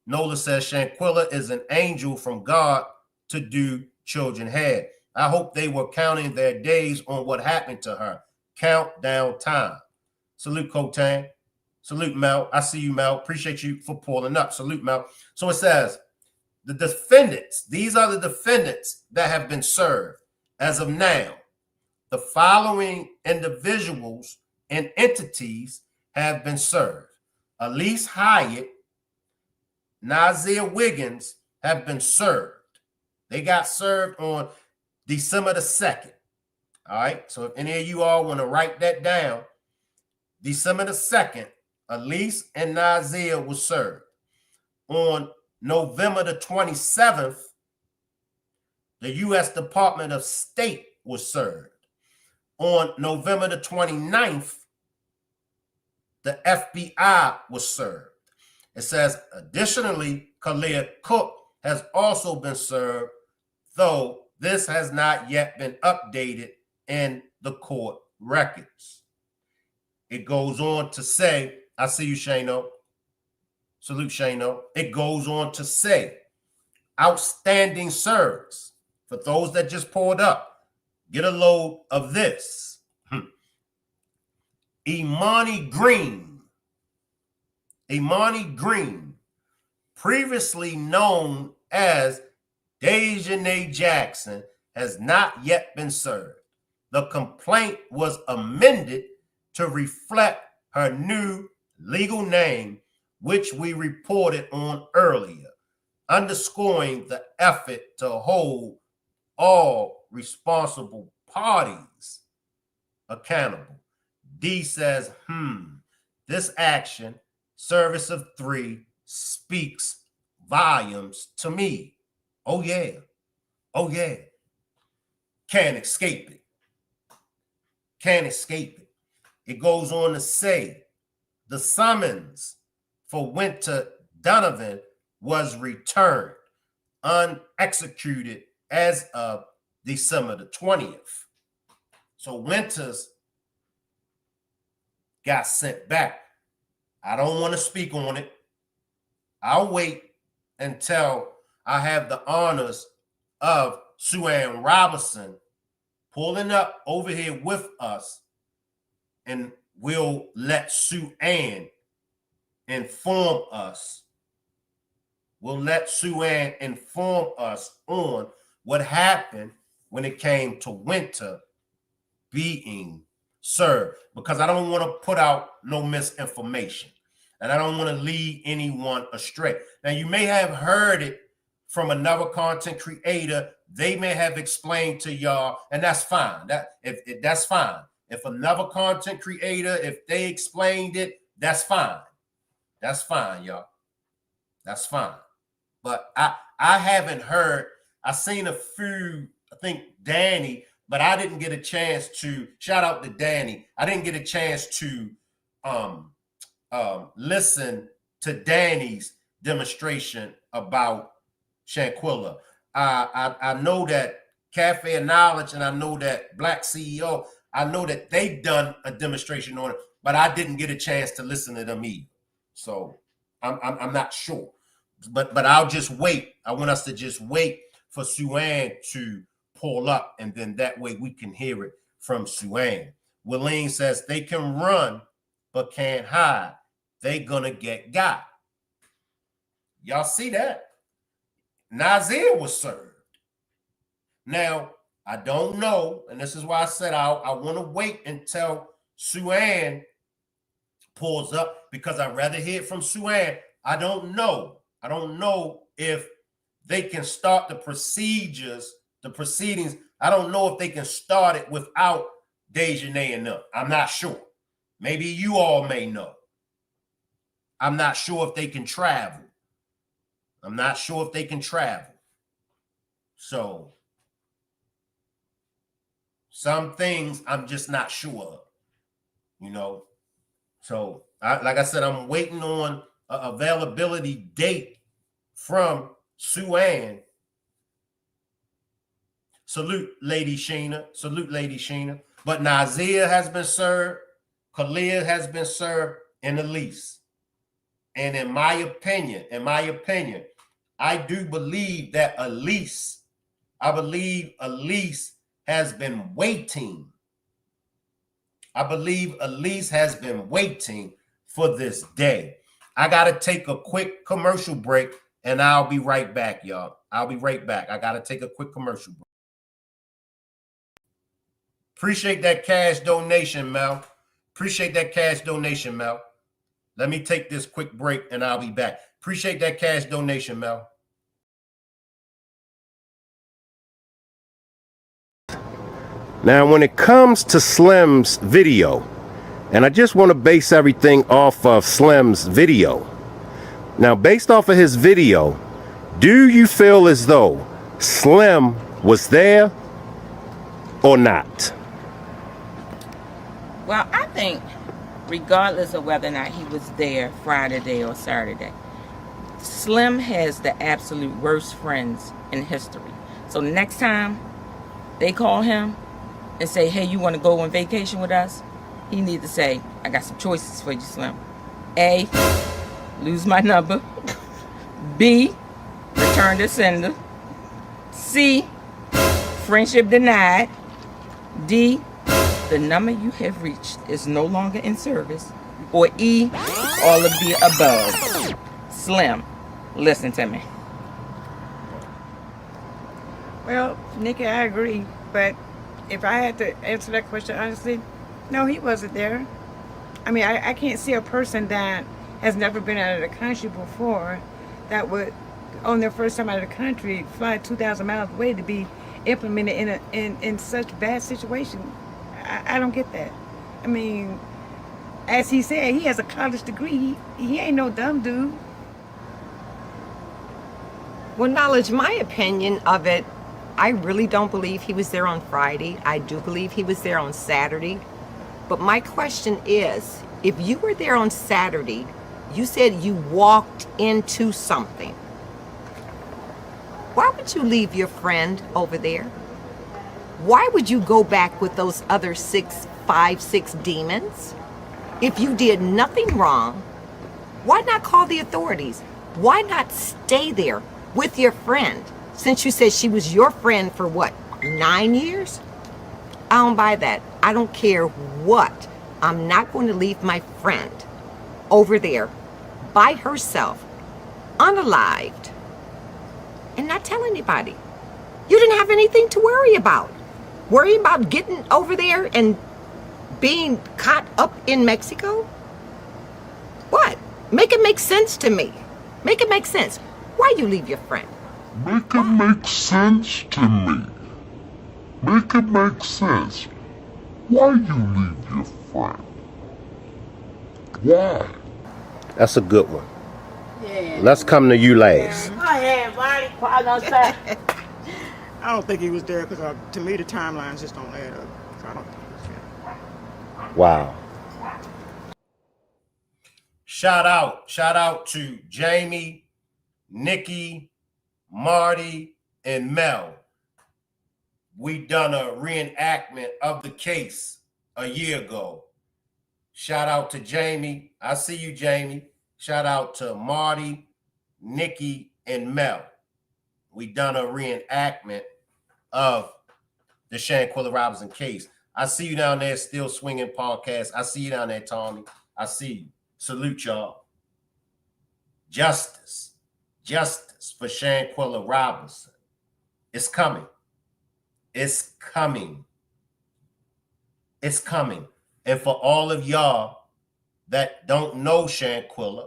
Nola says, Shanquilla is an angel from God to do children had. I hope they were counting their days on what happened to her. Countdown time. Salute, Cotan. Salute, Mel. I see you, Mel. Appreciate you for pulling up. Salute, Mel. So it says, the defendants, these are the defendants that have been served as of now. The following individuals and entities have been served. Elise Hyatt, Nazia Wiggins have been served. They got served on December the 2nd. All right. So if any of you all want to write that down, December the 2nd, Elise and Nazia was served. On November the 27th, the U.S. Department of State was served. On November the 29th, the FBI was served. It says, additionally, Kalia Cook has also been served, though this has not yet been updated in the court records. It goes on to say, I see you, Shano. Salute, Shano. It goes on to say, outstanding service. For those that just pulled up, get a load of this. Imani Green, previously known as Daejhanae Jackson, has not yet been served. the complaint was amended to reflect her new legal name, which we reported on earlier, underscoring the effort to hold all responsible parties accountable. D says, this action, service of 3, speaks volumes to me. Oh yeah. Can't escape it. Can't escape it. It goes on to say, the summons for Winter Donovan was returned unexecuted as of December the 20th. So Winters got sent back. I don't want to speak on it. I'll wait until I have the honors of Sue Ann Robinson pulling up over here with us, and we'll let Sue Ann inform us. We'll let Sue Ann inform us on what happened when it came to Winter being served, because I don't want to put out no misinformation and I don't want to lead anyone astray. Now, you may have heard it from another content creator. They may have explained to y'all, and that's fine. That's fine. If another content creator, if they explained it, that's fine. That's fine, y'all. That's fine. But I haven't heard. I seen a few, I think Danny, but I didn't get a chance to, shout out to Danny. I didn't get a chance to listen to Danny's demonstration about Shanquilla. I know that Cafe of Knowledge, and I know that Black CEO, I know that they've done a demonstration on it, but I didn't get a chance to listen to them either. So I'm not sure. But I'll just wait. I want us to just wait for Sue Ann to pull up, and then that way we can hear it from Sue Ann. Willeen says they can run but can't hide. They gonna get got. Y'all see that? Nazir was served. Now, I don't know, and this is why I said I want to wait until Sue Ann pulls up, because I'd rather hear it from Sue Ann. I don't know. I don't know if they can start the procedures, the proceedings. I don't know if they can start it without Daejhanae and them. I'm not sure. Maybe you all may know. I'm not sure if they can travel. I'm not sure if they can travel. So some things I'm just not sure of, you know. So like I said, I'm waiting on an availability date from Sue Ann. Salute, Lady Sheena. Salute, Lady Sheena. But Nazir has been served. Khalil has been served, and Elise. And in my opinion, I do believe that Elise has been waiting. I believe Elise has been waiting for this day. I got to take a quick commercial break, and I'll be right back, y'all. I'll be right back. I got to take a quick commercial break. Appreciate that cash donation, Mel. Appreciate that cash donation, Mel. Let me take this quick break, and I'll be back. Appreciate that cash donation, Mel. Now, when it comes to Slim's video, and I just want to base everything off of Slim's video. Now, based off of his video, do you feel as though Slim was there or not?
Well, I think regardless of whether or not he was there Friday or Saturday, Slim has the absolute worst friends in history. So next time they call him and say, hey, you want to go on vacation with us? He needs to say, I got some choices for you, Slim. A, lose my number. B, return to sender. C, friendship denied. D, the number you have reached is no longer in service. Or E, all of the above. Slim, listen to me.
Well, Nikki, I agree, but if I had to answer that question honestly, no, he wasn't there. I mean, I can't see a person that has never been out of the country before that would, on their first time out of the country, fly 2,000 miles away to be implemented in such bad situation. I don't get that. I mean, as he said, he has a college degree. He ain't no dumb dude.
Well, Knowledge, my opinion of it, I really don't believe he was there on Friday. I do believe he was there on Saturday. But my question is, if you were there on Saturday, you said you walked into something. Why would you leave your friend over there? Why would you go back with those other 6 demons? If you did nothing wrong, why not call the authorities? Why not stay there with your friend? Since you said she was your friend for what, 9 years? I don't buy that. I don't care what. I'm not going to leave my friend over there by herself, unalived, and not tell anybody. You didn't have anything to worry about. Worry about getting over there and being caught up in Mexico? What? Make it make sense to me. Make it make sense. Why you leave your friend?
Make it make sense to me. Make it make sense. Why you leave your friend? Why?
That's a good one. Let's come to you last.
I don't think he was there because to me the timelines just don't add up. So I don't think he was there.
Wow. Shout out to Jamie, Nikki, Marty, and Mel. We done a reenactment of the case a year ago. Shout out to Jamie. I see you, Jamie. Shout out to Marty, Nikki, and Mel. We done a reenactment of the Shanquilla Robinson case. I see you down there, Still Swinging Podcast. I see you down there, Tommy. I see you. Salute y'all. Justice for Shanquilla Robinson. It's coming. It's coming. It's coming. And for all of y'all that don't know Shanquilla,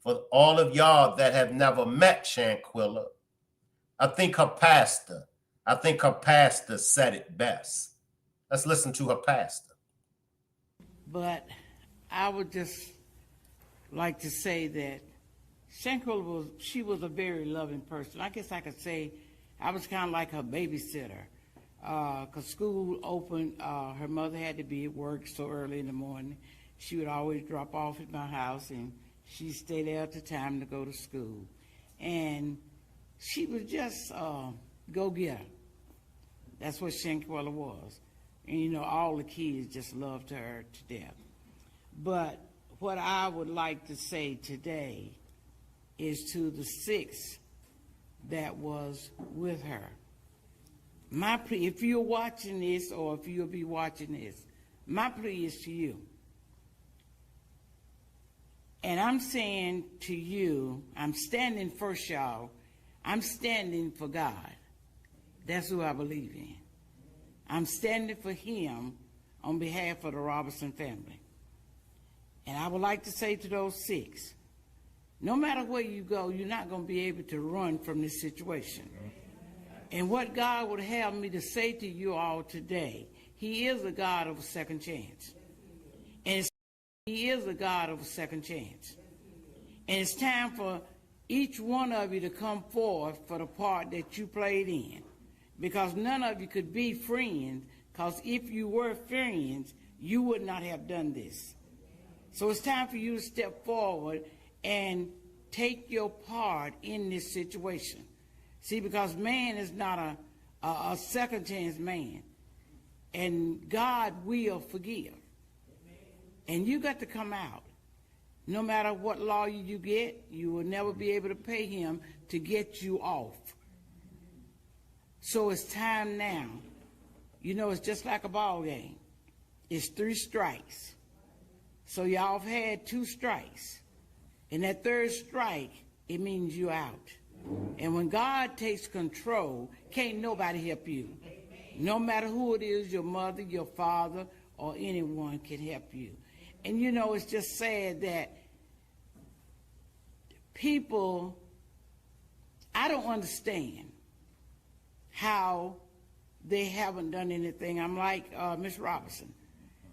for all of y'all that have never met Shanquilla, I think her pastor said it best. Let's listen to her pastor.
But I would just like to say that Shanquilla was a very loving person. I guess I could say I was kind of like her babysitter. Because school opened, her mother had to be at work so early in the morning. She would always drop off at my house, and she'd stay there at the time to go to school. And she was just go-getter. That's what Shanquilla was. And, you know, all the kids just loved her to death. But what I would like to say today is to the 6 that was with her. My plea, if you're watching this or if you'll be watching this, my plea is to you. And I'm saying to you, I'm standing first, y'all. I'm standing for God. That's who I believe in. I'm standing for him on behalf of the Robinson family. And I would like to say to those 6, no matter where you go, you're not going to be able to run from this situation. And what God would have me to say to you all today, he is a God of a second chance. And he is a God of a second chance. And it's time for each one of you to come forth for the part that you played in. Because none of you could be friends, because if you were friends, you would not have done this. So it's time for you to step forward and take your part in this situation. See, because man is not a second chance man. And God will forgive. And you got to come out. No matter what lawyer you get, you will never be able to pay him to get you off. So it's time now. You know, it's just like a ball game. It's 3 strikes. So y'all have had 2 strikes. And that 3rd strike, it means you're out. And when God takes control, can't nobody help you. No matter who it is, your mother, your father, or anyone can help you. And you know, it's just sad that people, I don't understand how they haven't done anything. I'm like Miss Robinson.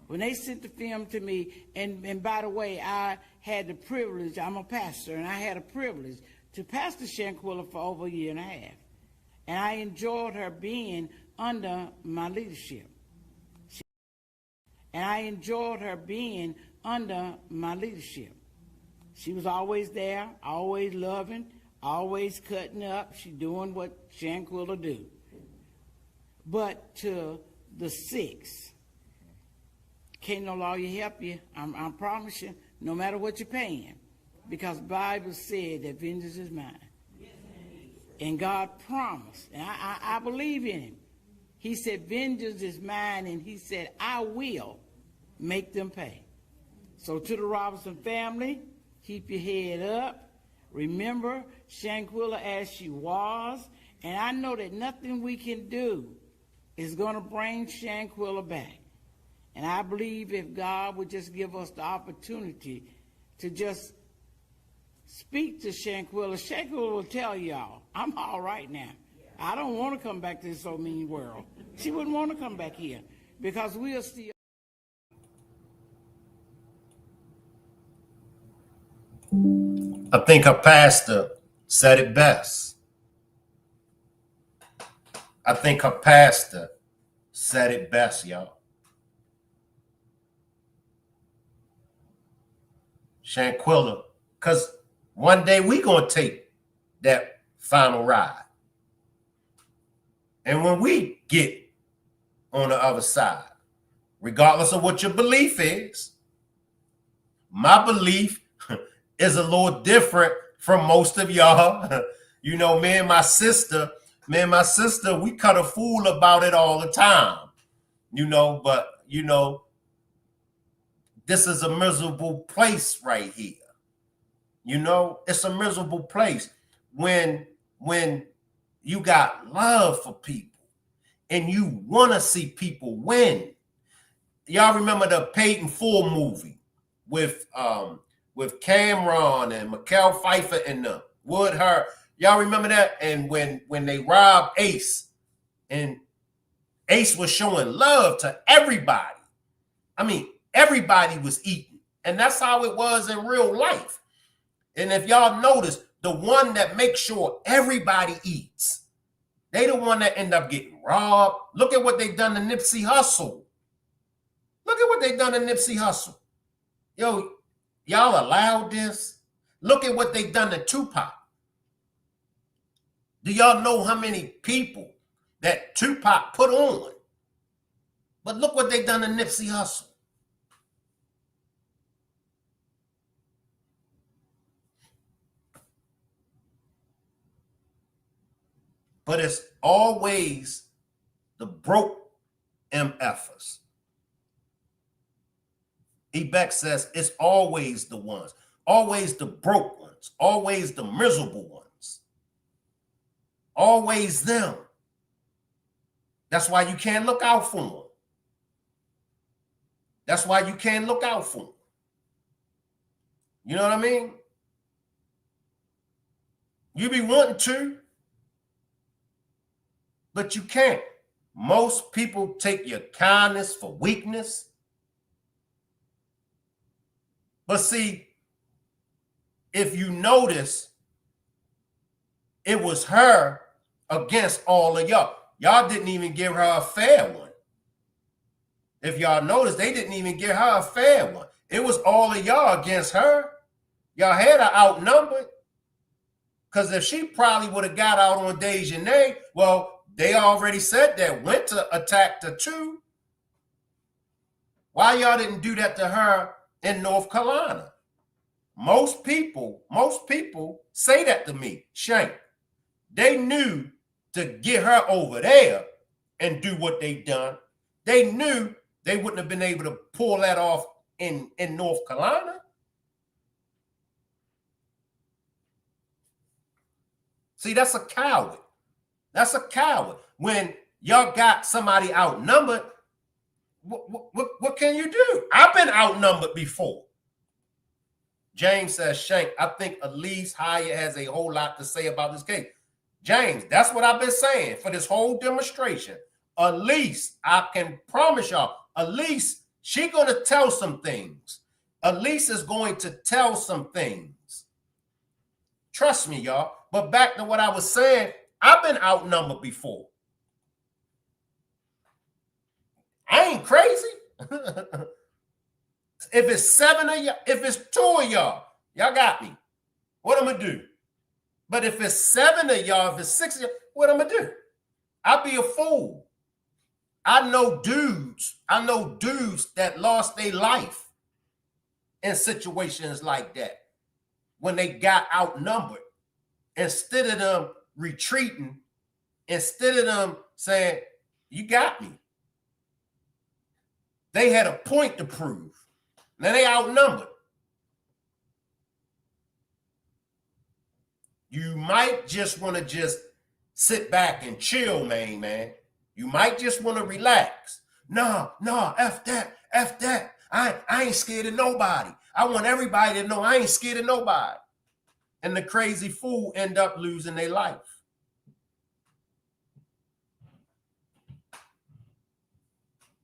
When they sent the film to me, and by the way, I had the privilege, I'm a pastor, and I had a privilege to pastor Shanquilla for over a year and a half. And I enjoyed her being under my leadership. And I enjoyed her being under my leadership. She was always there, always loving, always cutting up. She doing what Shanquilla do. But to the 6, can't no lawyer help you. I promise you, no matter what you're paying. Because the Bible said that vengeance is mine. And God promised, and I believe in him. He said, vengeance is mine, and he said, I will make them pay. So to the Robinson family, keep your head up. Remember Shanquilla as she was, and I know that nothing we can do is going to bring Shanquilla back. And I believe if God would just give us the opportunity to just speak to Shanquilla, Shanquilla will tell y'all, I'm all right now. I don't want to come back to this old mean world. She wouldn't want to come back here because we are still.
I think her pastor said it best. I think her pastor said it best, y'all. Shanquilla, because one day we gonna take that final ride. And when we get on the other side, regardless of what your belief is, my belief is a little different from most of y'all. You know, me and my sister, we cut a fool about it all the time. You know, but you know, this is a miserable place right here. You know, it's a miserable place when you got love for people and you want to see people win. Y'all remember the Paid in Full movie with Cameron and Mikel Pfeiffer and the Woodhart. Y'all remember that? And when they robbed Ace, and Ace was showing love to everybody. I mean, everybody was eating. And that's how it was in real life. And if y'all notice, the one that makes sure everybody eats, they the one that end up getting robbed. Look at what they done to Nipsey Hussle. Look at what they done to Nipsey Hussle. Yo, y'all allowed this? Look at what they done to Tupac. Do y'all know how many people that Tupac put on? But look what they done to Nipsey Hussle. But it's always the broke MFers. Ebeck says it's always the ones, always the broke ones, always the miserable ones, always them. That's why you can't look out for them. That's why you can't look out for them. You know what I mean? You be wanting to, but you can't. Most people take your kindness for weakness. But see, if you notice, it was her against all of y'all. Y'all didn't even give her a fair one. If y'all notice, they didn't even give her a fair one. It was all of y'all against her. Y'all had her outnumbered. Because if she probably would have got out on Daejhanae, well, they already said that Winter attacked her too. Why y'all didn't do that to her in North Carolina? Most people say that to me, Shank. They knew to get her over there and do what they done. They knew they wouldn't have been able to pull that off in North Carolina. See, that's a coward. That's a coward. When y'all got somebody outnumbered, what can you do? I've been outnumbered before. James says, Shank, I think Elise Hyatt has a whole lot to say about this case. James, that's what I've been saying for this whole demonstration. Elise, I can promise y'all, Elise, she's going to tell some things. Elise is going to tell some things. Trust me, y'all. But back to what I was saying, I've been outnumbered before. I ain't crazy. If it's 7 of y'all, if it's 2 of y'all, y'all got me. What I'm going to do? But if it's 7 of y'all, if it's 6 of y'all, what I'm going to do? I'll be a fool. I know dudes that lost their life in situations like that when they got outnumbered. Instead of them retreating, instead of them saying, you got me. They had a point to prove. Now they outnumbered. You might just want to just sit back and chill, man. You might just want to relax. No, F that. I ain't scared of nobody. I want everybody to know I ain't scared of nobody. And the crazy fool end up losing their life.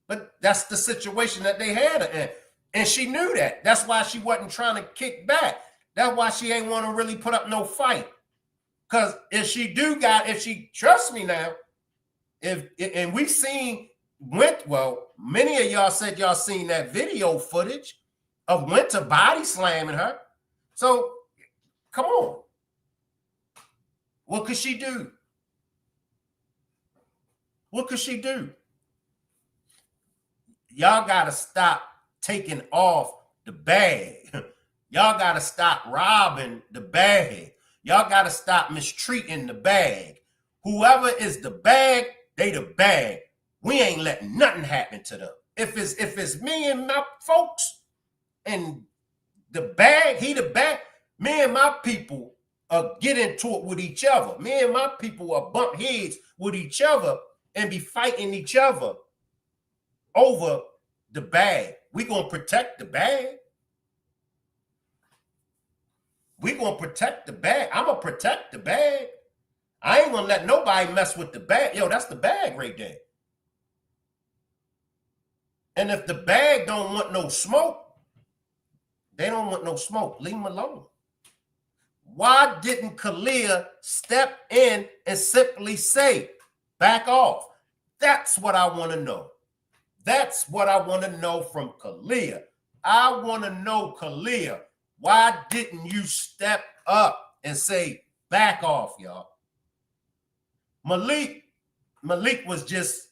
But that's the situation that they had her in. And she knew that. That's why she wasn't trying to kick back. That's why she ain't want to really put up no fight. Because if she trusts me now, and we seen many of y'all said y'all seen that video footage of Winter body slamming her. So come on. What could she do? What could she do? Y'all got to stop taking off the bag. Y'all got to stop robbing the bag. Y'all got to stop mistreating the bag. Whoever is the bag, they the bag. We ain't letting nothing happen to them. If it's me and my folks and the bag, he the bag, me and my people get into it with each other. Me and my people will bump heads with each other and be fighting each other over the bag. We gonna protect the bag. We gonna protect the bag. I'm gonna protect the bag. I ain't gonna let nobody mess with the bag. Yo, that's the bag right there. And if the bag don't want no smoke, they don't want no smoke. Leave them alone. Why didn't Kalia step in and simply say, back off? That's what I want to know. That's what I want to know from Kalia. I want to know, Kalia, why didn't you step up and say, back off, y'all? Malik was just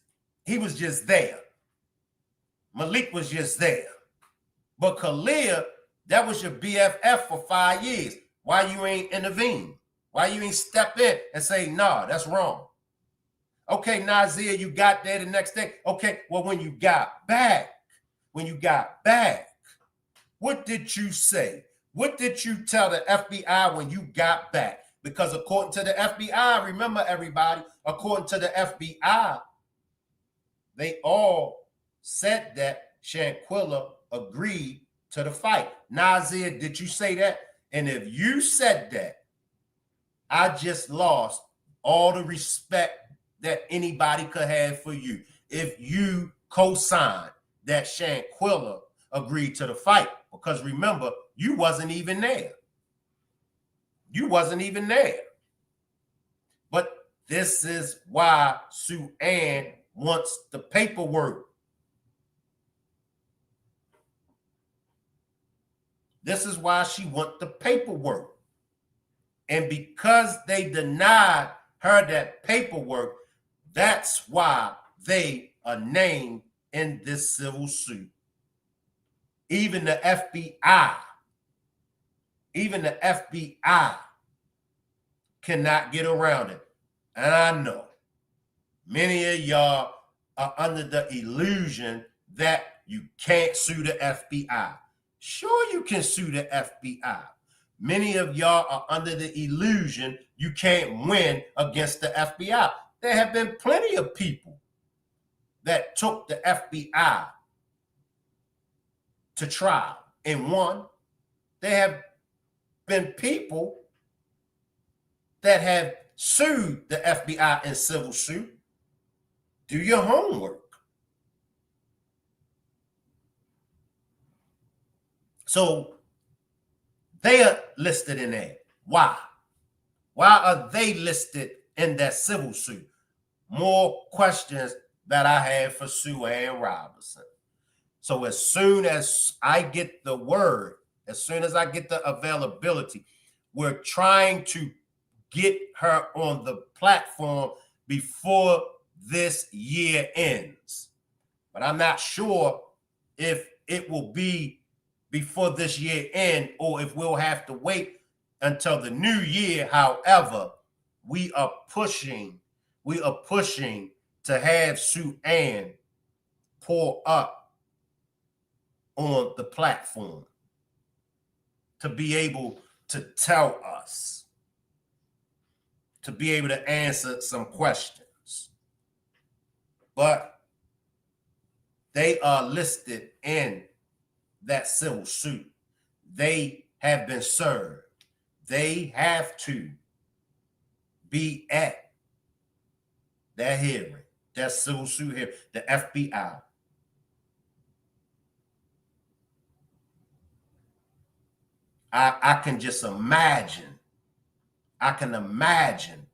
there. Malik was just there. But Kalia, that was your BFF for 5 years. Why you ain't intervene? Why you ain't step in and say, nah, that's wrong? Okay, Nazir, you got there the next day. Okay, well, when you got back, what did you say? What did you tell the FBI when you got back? Because according to the FBI, remember everybody, according to the FBI, they all said that Shanquilla agreed to the fight. Nazir, did you say that? And if you said that, I just lost all the respect that anybody could have for you. If you co-signed that Shanquilla agreed to the fight, because remember, you wasn't even there. You wasn't even there. But this is why Sue Ann wants the paperwork. This is why she wants the paperwork. And because they denied her that paperwork, that's why they are named in this civil suit. Even the FBI cannot get around it. And I know many of y'all are under the illusion that you can't sue the FBI. Sure, you can sue the FBI. Many of y'all are under the illusion you can't win against the FBI. There have been plenty of people that took the FBI to trial and won. There have been people that have sued the FBI in civil suit. Do your homework. So they are listed in there. Why? Why are they listed in that civil suit? More questions that I have for Sue Ann Robinson. So as soon as I get the word, as soon as I get the availability, we're trying to get her on the platform before this year ends. But I'm not sure if it will be before this year end or if we'll have to wait until the new year. However, we are pushing to have Sue Ann pull up on the platform to be able to tell us, to be able to answer some questions. But they are listed in that civil suit. They have been served. They have to be at that hearing, that civil suit hearing, the FBI. I can just imagine. I can imagine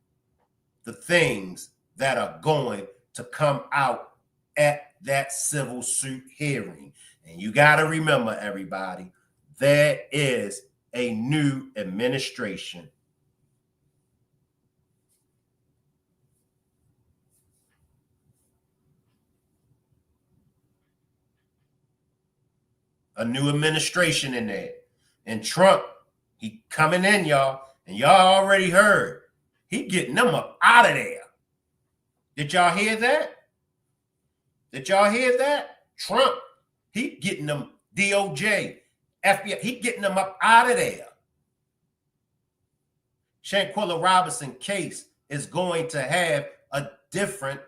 the things that are going to come out at that civil suit hearing. And you got to remember, everybody, there is a new administration. A new administration in there. And Trump, he coming in, y'all. And y'all already heard. He getting them up out of there. Did y'all hear that? Did y'all hear that? Trump, he getting them, DOJ, FBI, he getting them up out of there. Shanquilla Robinson case is going to have a different,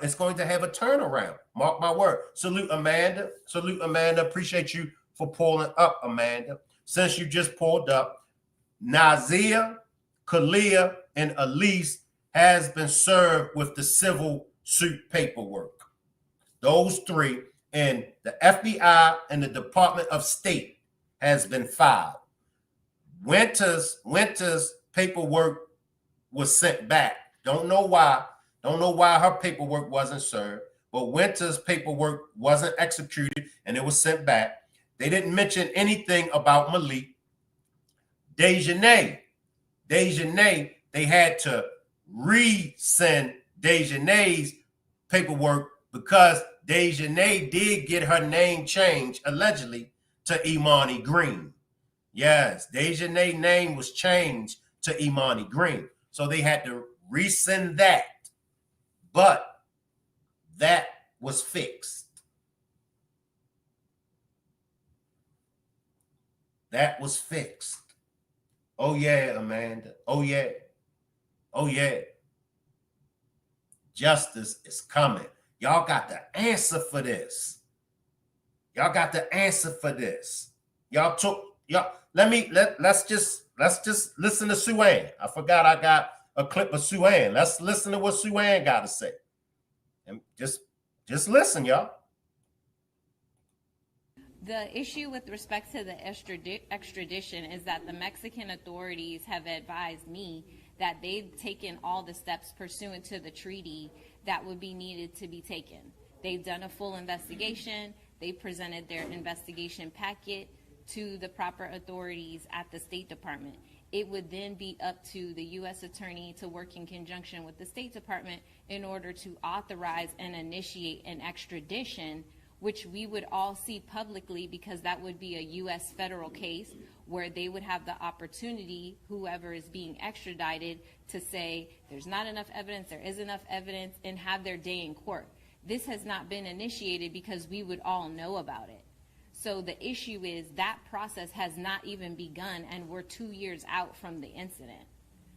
it's going to have a turnaround. Mark my word. Salute, Amanda. Salute, Amanda. Appreciate you for pulling up, Amanda. Since you just pulled up, Nazia, Kalia, and Elise has been served with the civil suit paperwork. Those three, and the FBI and the Department of State has been filed. Winter's paperwork was sent back. Don't know why. Don't know why her paperwork wasn't served, but Winter's paperwork wasn't executed and it was sent back. They didn't mention anything about Malik. Daejhanae, they had to resend Daejhanae's paperwork because Daejhanae did get her name changed, allegedly, to Imani Green. Yes, Daejhanae's name was changed to Imani Green. So they had to resend that. But that was fixed. That was fixed. Oh, yeah, Amanda. Oh, yeah. Oh, yeah. Justice is coming. Y'all got the answer for this. Y'all got the answer for this. Let's just listen to Sue Ann. I forgot I got a clip of Sue Ann. Let's listen to what Sue Ann got to say. And just listen, y'all.
The issue with respect to the extradition is that the Mexican authorities have advised me that they've taken all the steps pursuant to the treaty that would be needed to be taken. They've done a full investigation. They presented their investigation packet to the proper authorities at the State Department. It would then be up to the U.S. Attorney to work in conjunction with the State Department in order to authorize and initiate an extradition, which we would all see publicly because that would be a U.S. federal case where they would have the opportunity, whoever is being extradited, to say there's not enough evidence, there is enough evidence, and have their day in court. This has not been initiated because we would all know about it. So the issue is that process has not even begun, and we're 2 years out from the incident.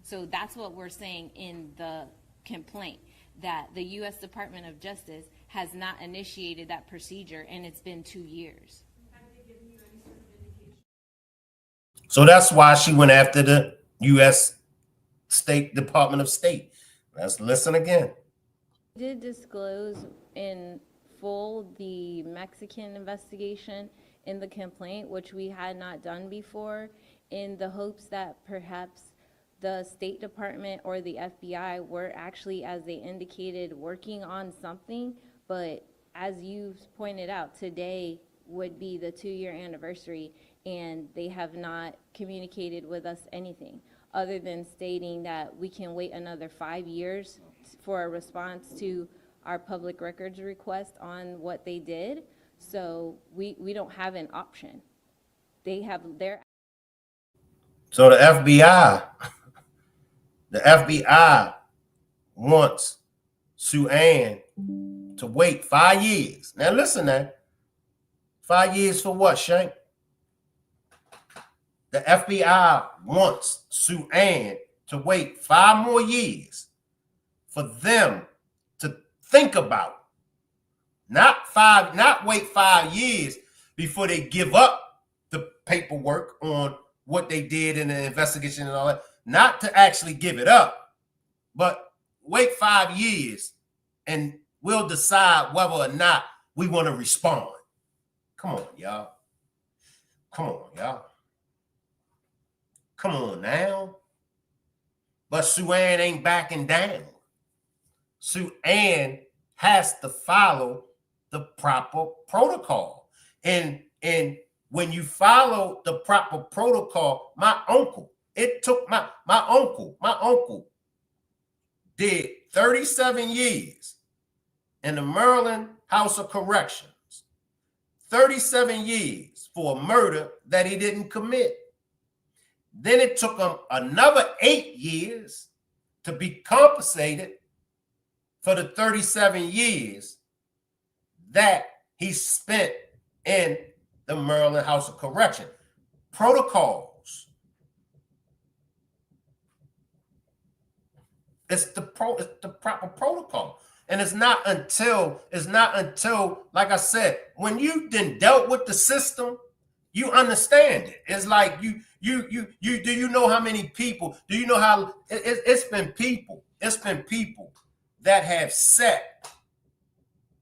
So that's what we're saying in the complaint. that the U.S. Department of Justice has not initiated that procedure, and it's been 2 years.
So that's why she went after the U.S. Department of State. Let's listen again.
Did disclose in full the Mexican investigation in the complaint, which we had not done before, in the hopes that perhaps the State Department or the FBI were actually, as they indicated, working on something. But as you pointed out, today would be the 2-year anniversary, and they have not communicated with us anything other than stating that we can wait another 5 years for a response to our public records request on what they did. So we don't have an option. They have their.
So the FBI wants Sue Ann to wait 5 years. Now listen, now, 5 years for what, Shank? The FBI wants Sue Ann to wait 5 more years for them to think about. Not wait 5 years before they give up the paperwork on what they did in the investigation and all that. Not to actually give it up, but wait 5 years and we'll decide whether or not we want to respond. Come on, y'all. Come on, y'all. Come on now. But Sue Ann ain't backing down. Sue Ann has to follow the proper protocol. And when you follow the proper protocol, my uncle did 37 years in the Maryland House of Corrections. 37 years for a murder that he didn't commit. Then it took him another 8 years to be compensated for the 37 years that he spent in the Maryland House of Correction. Protocols. It's the proper protocol. And it's not until, like I said, when you then dealt with the system, you understand it. It's like do you know how many people, do you know how it's been people that have sat.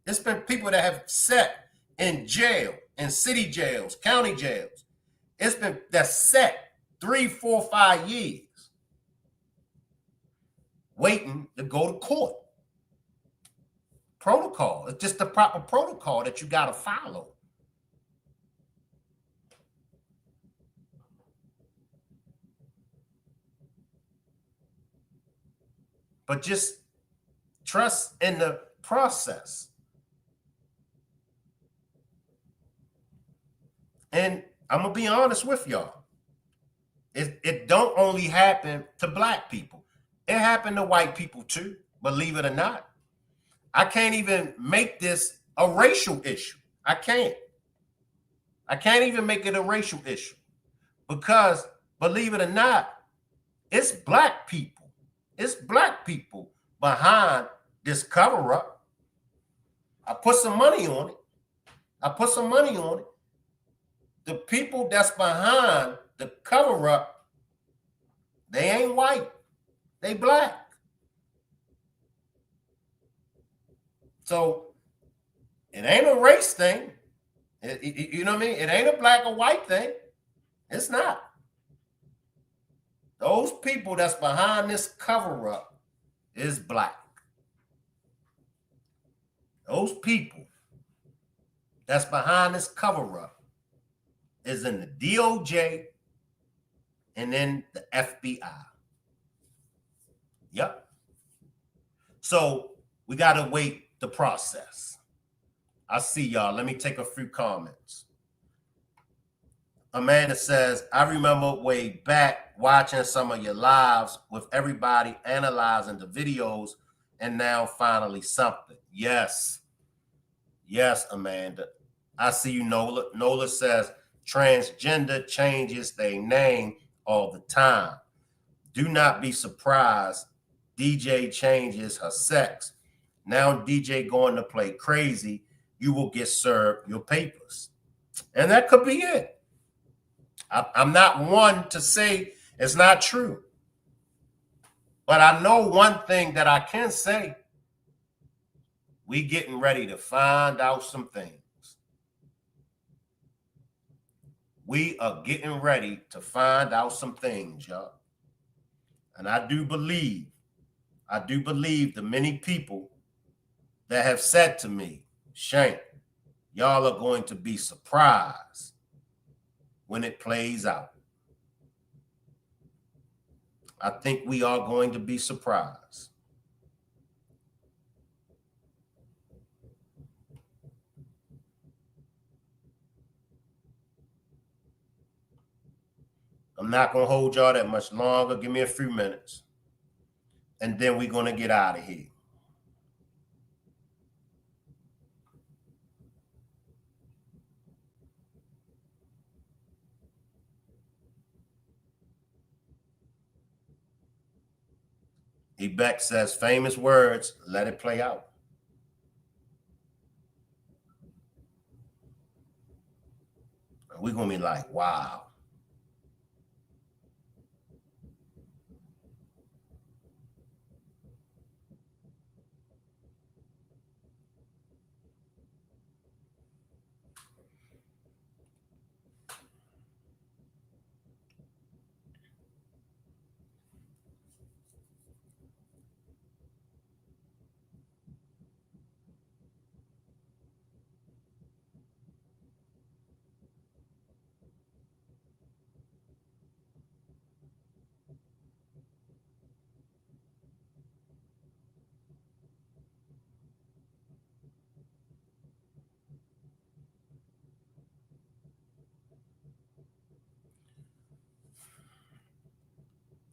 It's been people that have sat in jail, in city jails, county jails. It's been that sat 3, 4, 5 years waiting to go to court. Protocol. It's just the proper protocol that you got to follow. But just trust in the process. And I'm going to be honest with y'all. It don't only happen to black people. It happened to white people too, believe it or not. I can't even make this a racial issue. I can't even make it a racial issue because, believe it or not, it's black people. It's black people behind this cover up. I put some money on it. The people that's behind the cover up, they ain't white. They black. So it ain't a race thing. You know what I mean? It ain't a black or white thing. It's not. Those people that's behind this cover up is black. Those people that's behind this cover up is in the DOJ and then the FBI. Yep. So we got to wait the process. I see y'all. Let me take a few comments. Amanda says, I remember way back watching some of your lives with everybody analyzing the videos and now finally something. Yes. Yes, Amanda. I see you, Nola. Nola says, transgender changes their name all the time. Do not be surprised DJ changes her sex Now DJ going to play crazy. You will get served your papers. And that could be it. I'm not one to say it's not true. But I know one thing that I can say. We getting ready to find out some things. We are getting ready to find out some things, y'all. And I do believe the many people that have said to me, Shank, y'all are going to be surprised when it plays out. I think we are going to be surprised. I'm not going to hold y'all that much longer. Give me a few minutes. And then we're going to get out of here. Beck says, famous words, let it play out. We're going to be like, wow.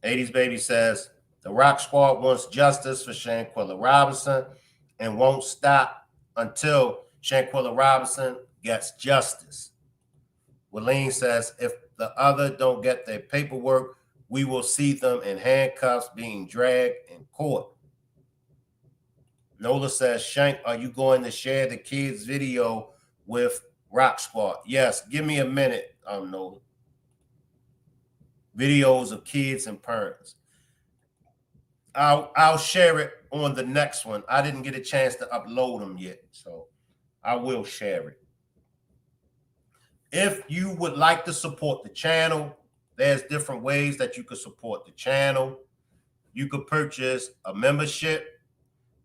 '80s Baby says, the Rock Squad wants justice for Shanquilla Robinson and won't stop until Shanquilla Robinson gets justice. Willeen says, if the other don't get their paperwork, we will see them in handcuffs being dragged in court. Nola says, Shank, are you going to share the kids' video with Rock Squad? Yes, give me a minute, Nola. Videos of kids and parents. I'll share it on the next one. I didn't get a chance to upload them yet, so I will share it. If you would like to support the channel, there's different ways that you could support the channel. You could purchase a membership.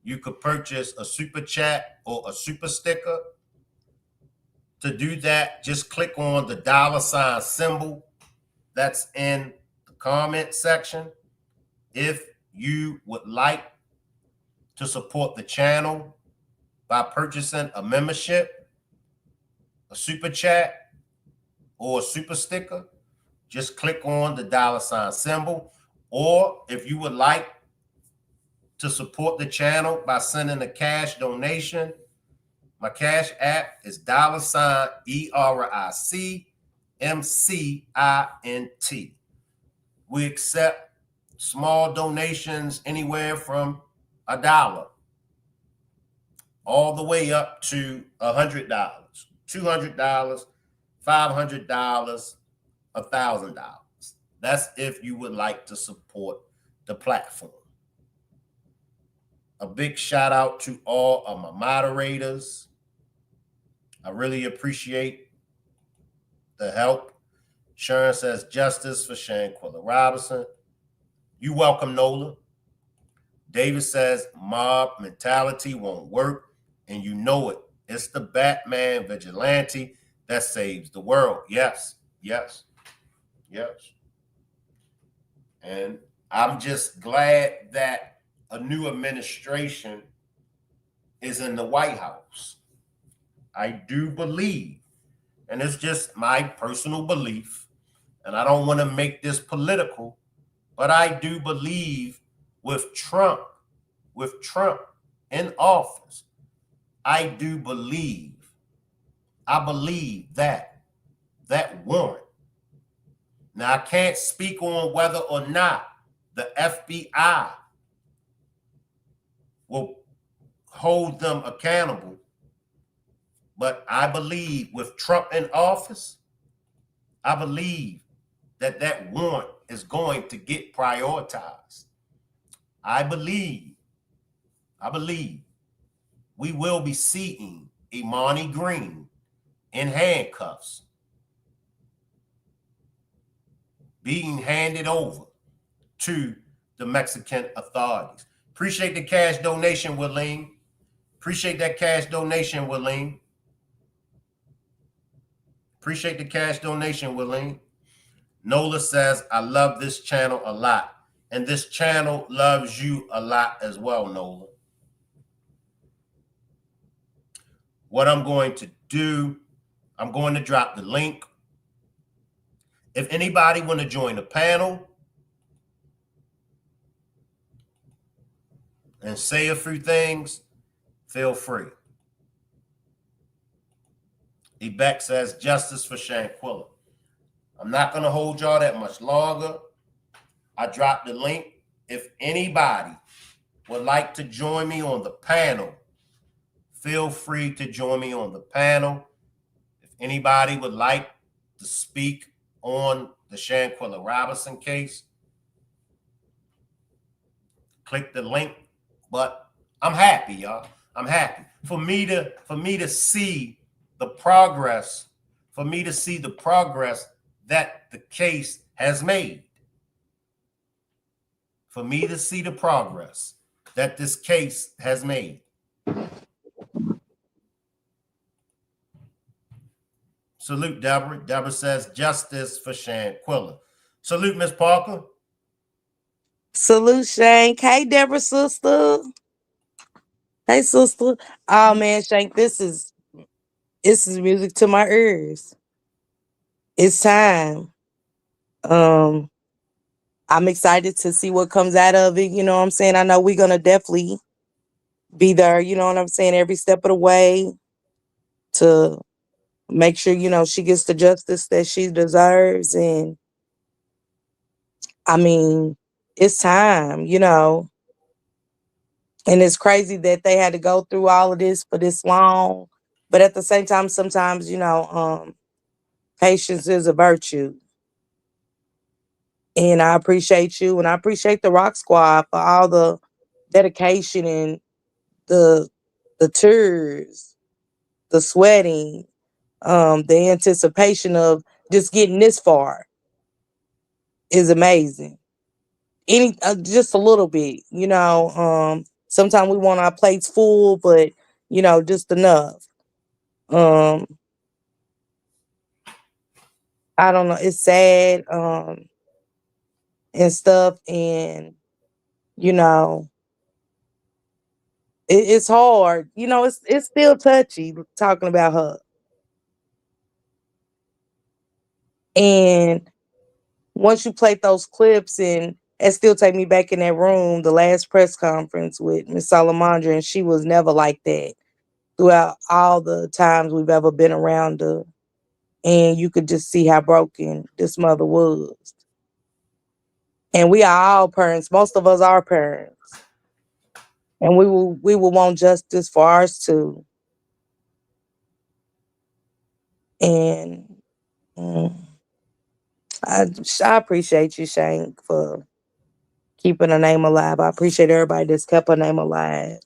You could purchase a super chat or a super sticker. To do that, just click on the $ symbol that's in the comment section. If you would like to support the channel by purchasing a membership, a super chat, or a super sticker, just click on the $ symbol. Or if you would like to support the channel by sending a cash donation, my cash app is $ERICMCINT. We accept small donations anywhere from $1 all the way up to $100, $200, $500, $1,000. That's if you would like to support the platform. A big shout out to all of my moderators. I really appreciate the help. Sharon says, justice for Shanquilla Robinson. You welcome, Nola. David says, mob mentality won't work, and you know it. It's the Batman vigilante that saves the world. Yes, yes, yes. And I'm just glad that a new administration is in the White House. I do believe, and it's just my personal belief, and I don't want to make this political, but I do believe with Trump in office, I believe that warrant. Now, I can't speak on whether or not the FBI will hold them accountable. But I believe with Trump in office, I believe that that warrant is going to get prioritized. I believe we will be seeing Imani Green in handcuffs being handed over to the Mexican authorities. Appreciate the cash donation, Willeen. Appreciate that cash donation, Willeen. Appreciate the cash donation, Willeen. Nola says, I love this channel a lot. And this channel loves you a lot as well, Nola. What I'm going to do, I'm going to drop the link. If anybody want to join the panel and say a few things, feel free. Ebeck says, justice for Shanquilla. I'm not going to hold y'all that much longer. I dropped the link. If anybody would like to join me on the panel, feel free to join me on the panel. If anybody would like to speak on the Shanquilla Robinson case, click the link. But I'm happy, y'all. I'm happy for me to see the progress, that the case has made. For me to see the progress that this case has made. Salute, Deborah. Deborah says, justice for Shanquilla. Salute, Miss Parker.
Salute, Shank. Hey, Deborah, sister. Hey, sister. Oh, man, Shank, this is music to my ears. It's time. I'm excited to see what comes out of it. You know what I'm saying? I know we're going to definitely be there, you know what I'm saying, every step of the way to make sure, you know, she gets the justice that she deserves. And I mean, it's time, you know. And it's crazy that they had to go through all of this for this long. But at the same time, sometimes, you know, patience is a virtue. And I appreciate you, and I appreciate the Rock Squad for all the dedication and the tears, the sweating, the anticipation of just getting this far is amazing. Just a little bit, you know. Sometimes we want our plates full, but you know, just enough. I don't know. It's sad, and stuff, and you know, it's hard. You know, it's still touchy talking about her. And once you play those clips, and it still take me back in that room, the last press conference with Miss Salamandra, and she was never like that throughout all the times we've ever been around her. And you could just see how broken this mother was. And we are all parents. Most of us are parents. And we will want justice for ours too. And I appreciate you, Shank, for keeping her name alive. I appreciate everybody that's kept her name alive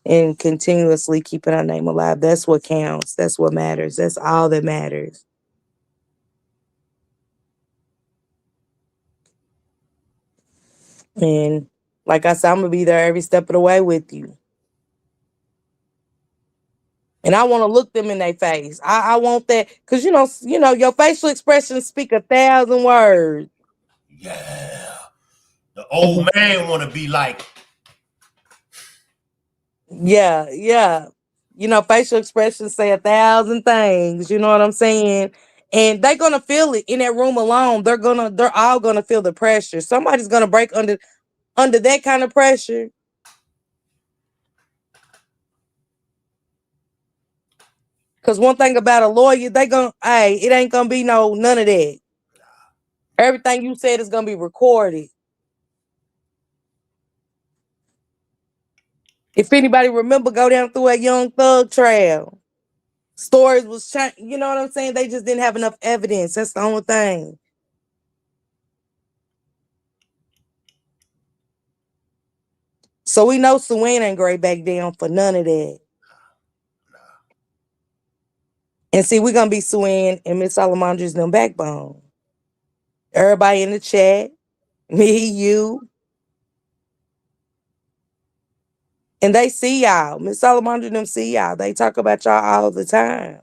and continuously keeping her name alive. That's what counts. That's what matters. That's all that matters. And like I said, I'm gonna be there every step of the way with you. And I want to look them in their face. I want that, because you know, your facial expressions speak 1,000 words.
Yeah. The old man want to be like.
Yeah. You know, facial expressions say 1,000 things. You know what I'm saying? And they're gonna feel it in that room alone. They're all gonna feel the pressure. Somebody's gonna break under that kind of pressure. Because one thing about a lawyer, it ain't gonna be none of that. Everything you said is gonna be recorded. If anybody remember, go down through a Young Thug trail. Stories was changed. You know what I'm saying? They just didn't have enough evidence. That's the only thing. So we know Suwan ain't great back down for none of that. And see, we're gonna be Suwan and Miss Salamandra's them backbone. Everybody in the chat, me, you, and they see y'all. Miss Salamandra them see y'all. They talk about y'all all the time.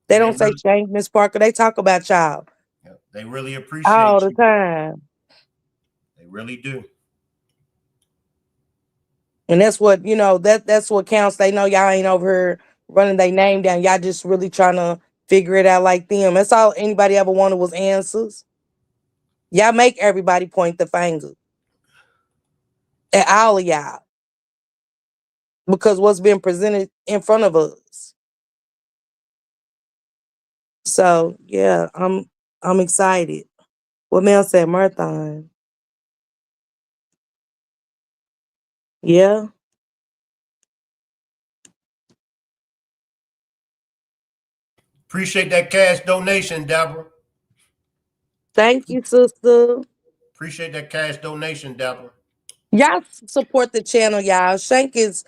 They don't say change Miss Parker. They talk about y'all.
Yeah, they really appreciate
all the
you.
time.
They really do.
And that's what, that's what counts. They know y'all ain't over here running their name down. Y'all just really trying to figure it out like them. That's all anybody ever wanted was answers. Y'all make everybody point the finger at all of y'all. Because what's being presented in front of us. So yeah, I'm excited. What Mel said, marathon. Yeah.
Appreciate that cash donation, Deborah.
Thank you, sister.
Appreciate that cash donation, Deborah.
Y'all support the channel, y'all. Shank is,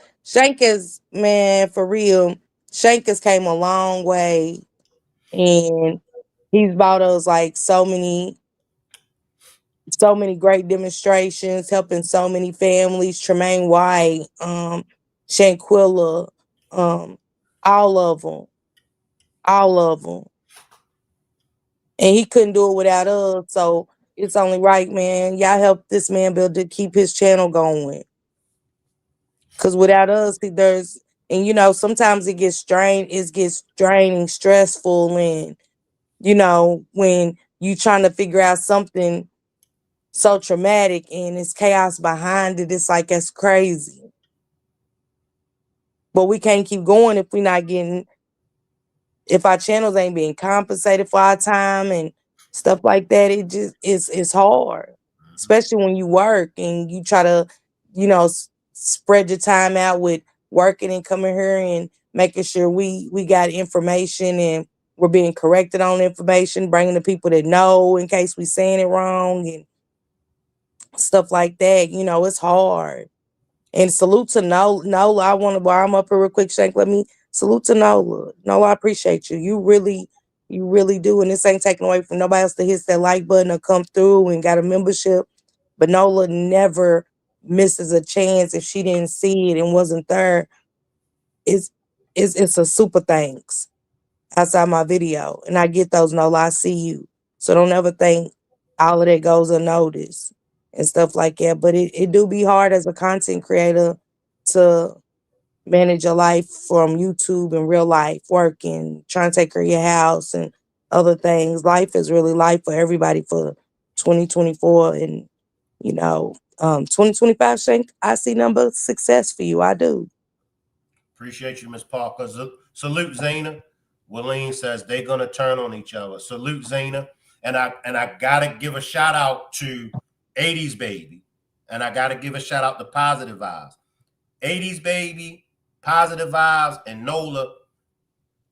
man, for real. Shank has came a long way. And he's bought us like so many great demonstrations, helping so many families. Tremaine White, Shanquilla, all of them. And he couldn't do it without us. So it's only right, man. Y'all help this man build to keep his channel going. Cause without us, sometimes it gets draining, stressful, and when you trying to figure out something so traumatic and it's chaos behind it, it's like that's crazy. But we can't keep going if our channels ain't being compensated for our time and stuff like that. It's hard, especially when you work and you try to, spread your time out with working and coming here and making sure we got information and we're being corrected on information, bringing the people that know in case we saying it wrong and stuff like that. It's hard. And salute to Nola. While I'm up here real quick, Shank, let me salute to Nola. Nola, I appreciate you. You really do. And this ain't taken away from nobody else that hits that like button or come through and got a membership. But Nola never misses a chance if she didn't see it and wasn't there. It's a super thanks outside my video. And I get those, Nola. I see you. So don't ever think all of that goes unnoticed and stuff like that. But it do be hard as a content creator to manage your life from YouTube and real life, working, trying to take care of your house and other things. Life is really life for everybody for 2024 and 2025. Shank, I see number success for you. I do.
Appreciate you, Miss Parker. Salute, Zena. Willeen says they're gonna turn on each other. Salute, Zena. And I gotta give a shout out to 80s Baby. And I gotta give a shout out to Positive Vibes. 80s Baby, Positive Vibes, and Nola.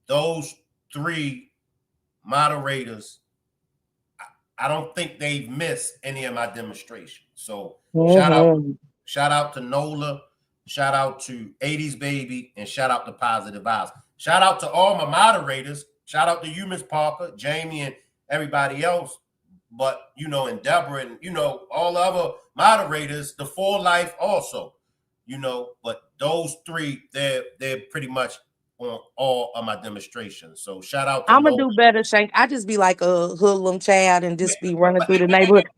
Those three moderators, I don't think they've missed any of my demonstrations. So shout out to Nola, shout out to 80s Baby, and shout out to Positive Vibes. Shout out to all my moderators. Shout out to you, Miss Parker, Jamie, and everybody else. But, and Deborah and, all the other moderators, the For Life also, but those three, they're pretty much on all of my demonstrations. So shout out to
I'm going to do better, Shank. I just be like a hoodlum child and just be running through the neighborhood.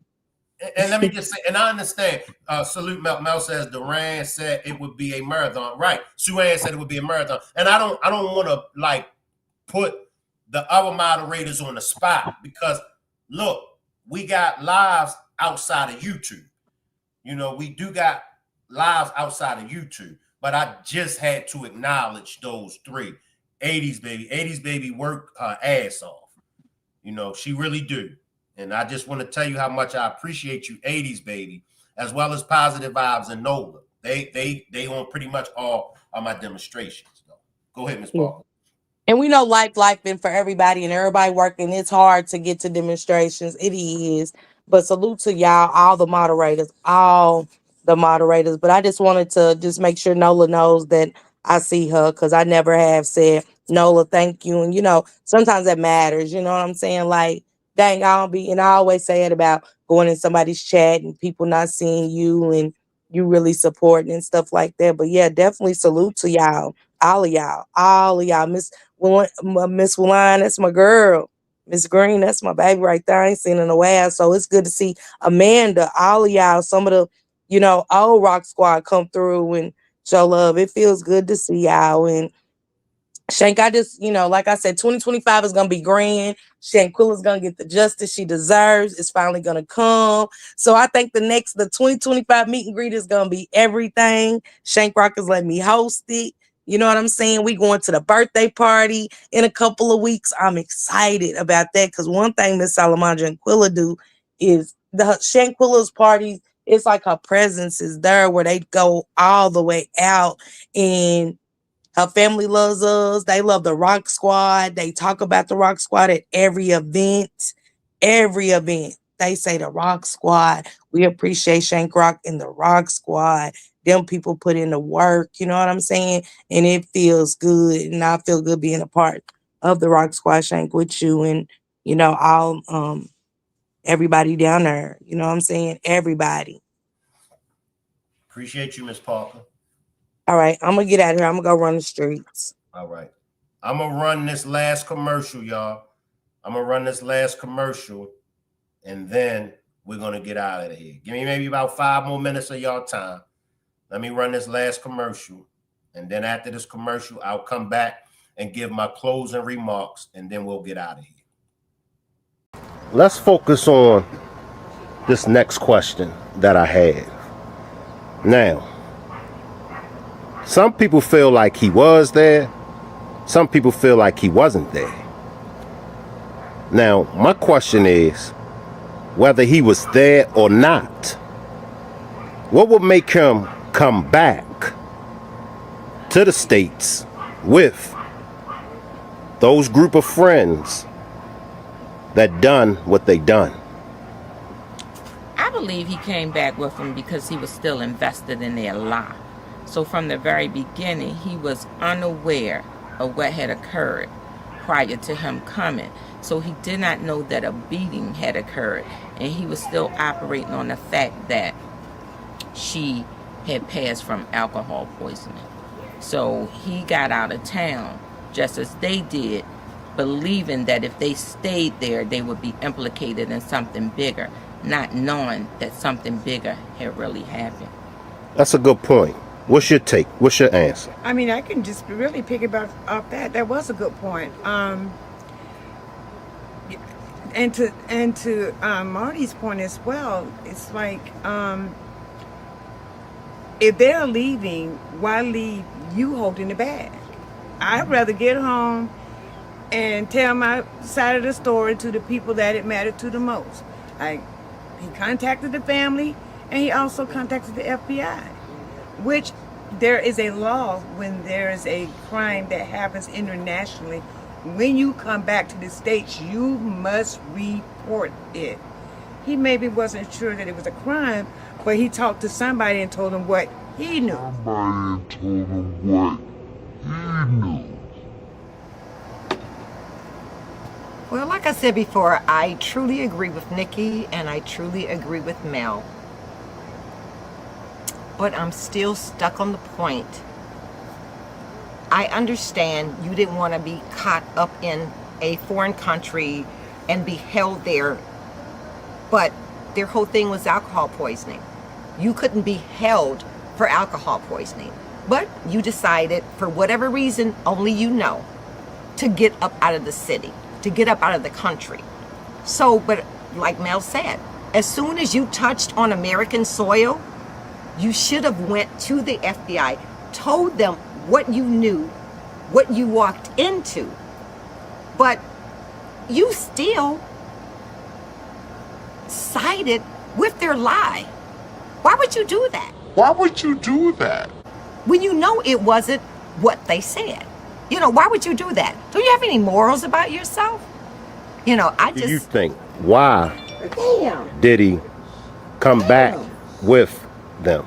And let me just say, and I understand, salute Mel says Duran said it would be a marathon. Right. Suan said it would be a marathon. And I don't want to put the other moderators on the spot because look, we got lives outside of YouTube. We do got lives outside of YouTube, but I just had to acknowledge those three. 80s Baby worked her ass off. She really do. And I just want to tell you how much I appreciate you, 80s Baby, as well as Positive Vibes and Nola. They on pretty much all of my demonstrations. Though. Go ahead, Ms.
Yeah.
Parker.
And we know life been for everybody and everybody working. It's hard to get to demonstrations. It is. But salute to y'all, all the moderators, all the moderators. But I just wanted to just make sure Nola knows that I see her, because I never have said, Nola, thank you. And, sometimes that matters. You know what I'm saying? Like, dang, I don't be, and I always say it about going in somebody's chat and people not seeing you and you really supporting and stuff like that. But yeah, definitely salute to y'all. All of y'all. Miss Wine, that's my girl. Miss Green, that's my baby right there. I ain't seen her in a while. So it's good to see Amanda, all of y'all, some of the, old Rock Squad come through and show love. It feels good to see y'all. And Shank, I just, like I said, 2025 is going to be grand. Shanquilla's going to get the justice she deserves. It's finally going to come. So I think the 2025 meet and greet is going to be everything. Shank Rock is letting me host it. You know what I'm saying? We going to the birthday party in a couple of weeks. I'm excited about that, because one thing Miss Salamandra and Quilla do is the Shanquilla's parties. It's like her presence is there, where they go all the way out, and her family loves us. They love the Rock Squad. They talk about the Rock Squad at every event. Every event. They say the Rock Squad. We appreciate Shank Rock and the Rock Squad. Them people put in the work, you know what I'm saying? And it feels good. And I feel good being a part of the Rock Squad, Shank, with you and, all everybody down there. You know what I'm saying? Everybody.
Appreciate you, Ms. Parker.
All right, I'm going to get out of here. I'm going to go run the streets.
All right. I'm going to run this last commercial, y'all. I'm going to run this last commercial, and then we're going to get out of here. Give me maybe about 5 more minutes of y'all time. Let me run this last commercial, and then after this commercial, I'll come back and give my closing remarks, and then we'll get out of here. Let's focus on this next question that I had. Now, some people feel like he was there. Some people feel like he wasn't there. Now, my question is, whether he was there or not, what would make him come back to the States with those group of friends that done what they done?
I believe he came back with them because he was still invested in their lie. So from the very beginning, he was unaware of what had occurred prior to him coming. So he did not know that a beating had occurred, and he was still operating on the fact that she had passed from alcohol poisoning. So he got out of town just as they did, believing that if they stayed there, they would be implicated in something bigger, not knowing that something bigger had really happened. That's a good point. What's your take? What's your answer?
I mean, I can just really pick off that. That was a good point. And to Marty's point as well, it's like, if they're leaving, why leave you holding the bag? I'd rather get home and tell my side of the story to the people that it mattered to the most. Like, he contacted the family, and he also contacted the FBI, which there is a law when there is a crime that happens internationally. When you come back to the States, you must report it. He maybe wasn't sure that it was a crime, but he talked to somebody and told him what he knew.
Somebody told him what he knew.
Well, like I said before, I truly agree with Nikki and I truly agree with Mel. But I'm still stuck on the point. I understand you didn't want to be caught up in a foreign country and be held there, but their whole thing was alcohol poisoning. You couldn't be held for alcohol poisoning, but you decided, for whatever reason only you know, to get up out of the city, to get up out of the country. So, but like Mel said, as soon as you touched on American soil, you should have went to the FBI, told them what you knew, what you walked into, but you still sided with their lie. Why would you do that?
Why would you do that?
When you know it wasn't what they said. You know, why would you do that? Don't you have any morals about yourself? You know, I just...
Do you think, why
Damn.
did he come back with them?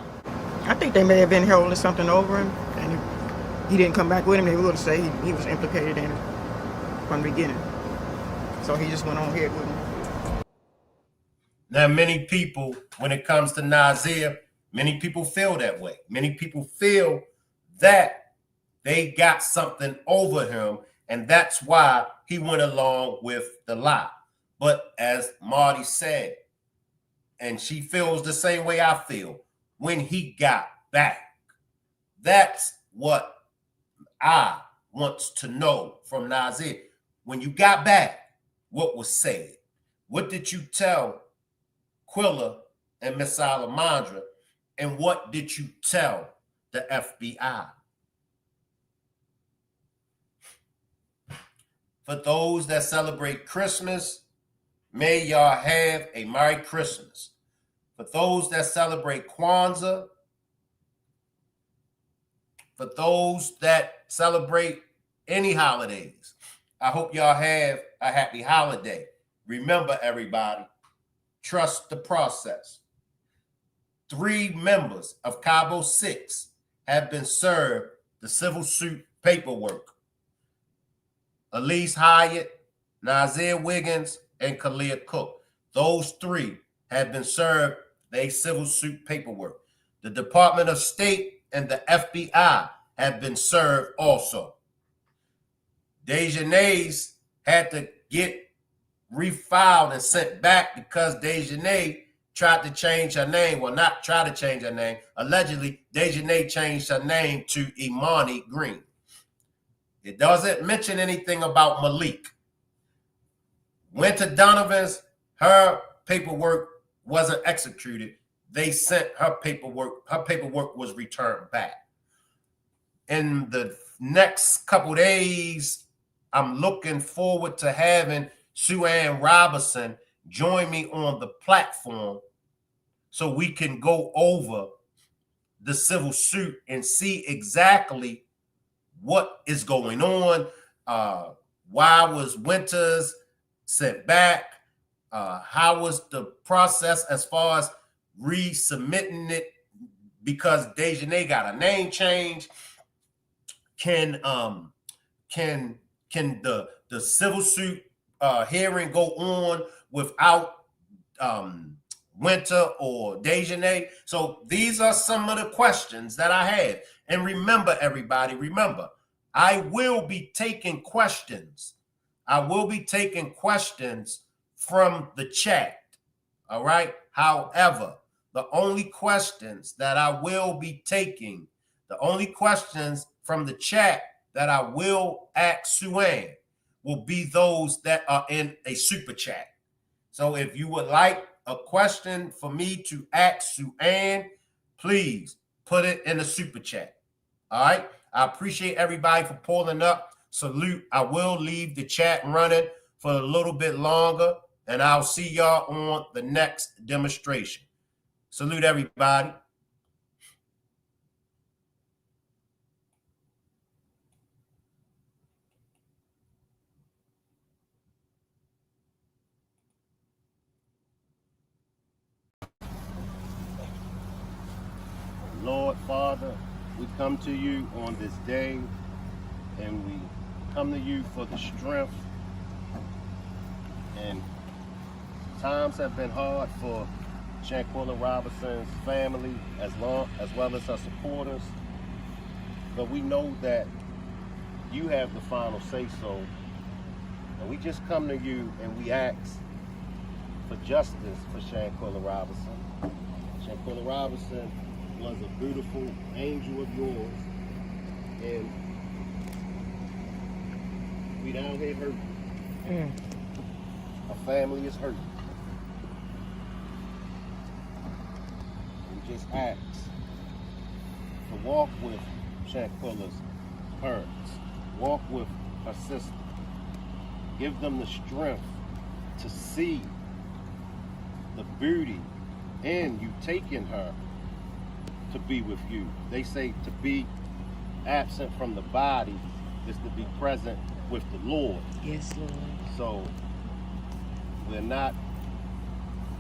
I think they may have been holding something over him, and he didn't come back with him. They would say he was implicated in it from the beginning. So he just went on ahead with him.
Now, many people, when it comes to Nasir, many people feel that way. Many people feel that they got something over him, and that's why he went along with the lie. But as Marty said, and she feels the same way I feel, when he got back, that's what I want to know from Nasir. When you got back, what was said? What did you tell Quilla and Miss Salamandra? And what did you tell the FBI? For those that celebrate Christmas, may y'all have a Merry Christmas. For those that celebrate Kwanzaa, for those that celebrate any holidays, I hope y'all have a happy holiday. Remember, everybody, trust the process. 3 members of Cabo6 have been served the civil suit paperwork. Elise Hyatt, Nasir Wiggins, and Kalia Cook. Those 3 have been served their civil suit paperwork. The Department of State and the FBI have been served also. Daejhanae's had to get refiled and sent back because Daejhanae tried to change her name. Well, not try to change her name. Allegedly, Daejhanae changed her name to Imani Green. It doesn't mention anything about Malik. Went to Donovan's, her paperwork wasn't executed. They sent her paperwork. Her paperwork was returned back. In the next couple days, I'm looking forward to having Sue Ann Robinson join me on the platform so we can go over the civil suit and see exactly what is going on. Why was Winters sent back? How was the process as far as resubmitting it because Daejhanae got a name change? Can the civil suit hearing go on without Winter or Daejhanae? So these are some of the questions that I have. And remember, everybody, remember, I will be taking questions. I will be taking questions from the chat. All right. However, the only questions that I will be taking, the only questions from the chat that I will ask Sue Ann will be those that are in a super chat. So if you would like a question for me to ask Sue Ann, please put it in the super chat. All right. I appreciate everybody for pulling up. Salute. I will leave the chat running for a little bit longer, and I'll see y'all on the next demonstration. Salute, everybody. Lord Father, we come to you on this day, and we come to you for the strength. And times have been hard for Shanquilla Robinson's family as well as her supporters. But we know that you have the final say-so. And we just come to you and we ask for justice for Shanquilla Robinson. Shanquilla Robinson was a beautiful angel of yours. And we down here hurting. Our family is hurting. We just ask to walk with Shanquilla's parents, walk with her sister, give them the strength to see the beauty in you taking her to to be with you. They say to be absent from the body is to be present with the Lord.
Yes, Lord.
So we're not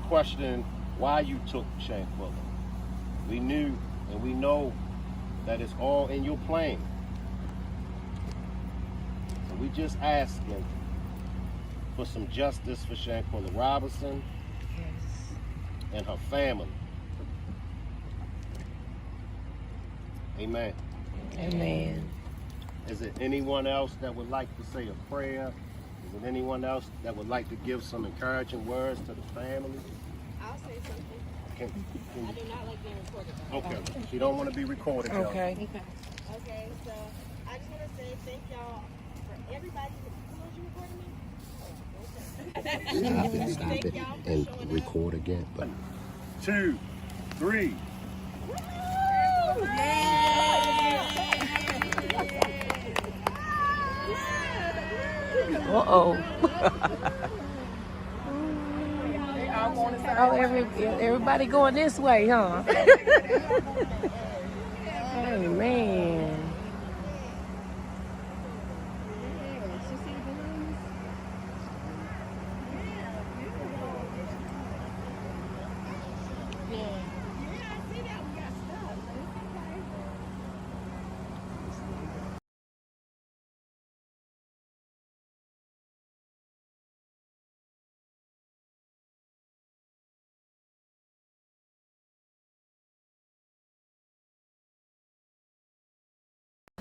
questioning why you took Shanquilla. We knew and we know that it's all in your plan. So we just asking for some justice for Shanquilla Robinson and her family. Amen.
Amen.
Is it anyone else that would like to say a prayer? Is it anyone else that would like to give some encouraging words to the family?
I'll say something.
Can
I do not like being recorded.
okay. She don't want to be recorded. y'all.
Okay.
Okay, so I just want to say thank y'all for everybody. Who was you recording me?
Stop it and record again. But
2, 3.
Uh-oh. Oh, everybody going this way, huh? Hey, man.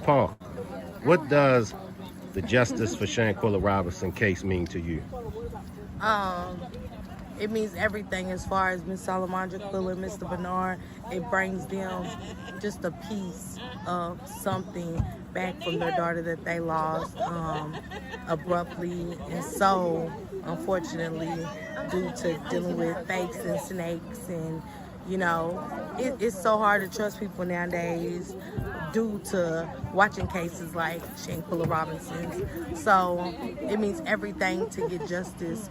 Paul, what does the justice for Shanquilla Robinson case mean to you?
It means everything as far as Miss Salamandra Quilla and Mr. Bernard. It brings them just a piece of something back from their daughter that they lost abruptly and so unfortunately due to dealing with fakes and snakes, and you know it's so hard to trust people nowadays due to watching cases like Shanquilla Robinson's. So it means everything to get justice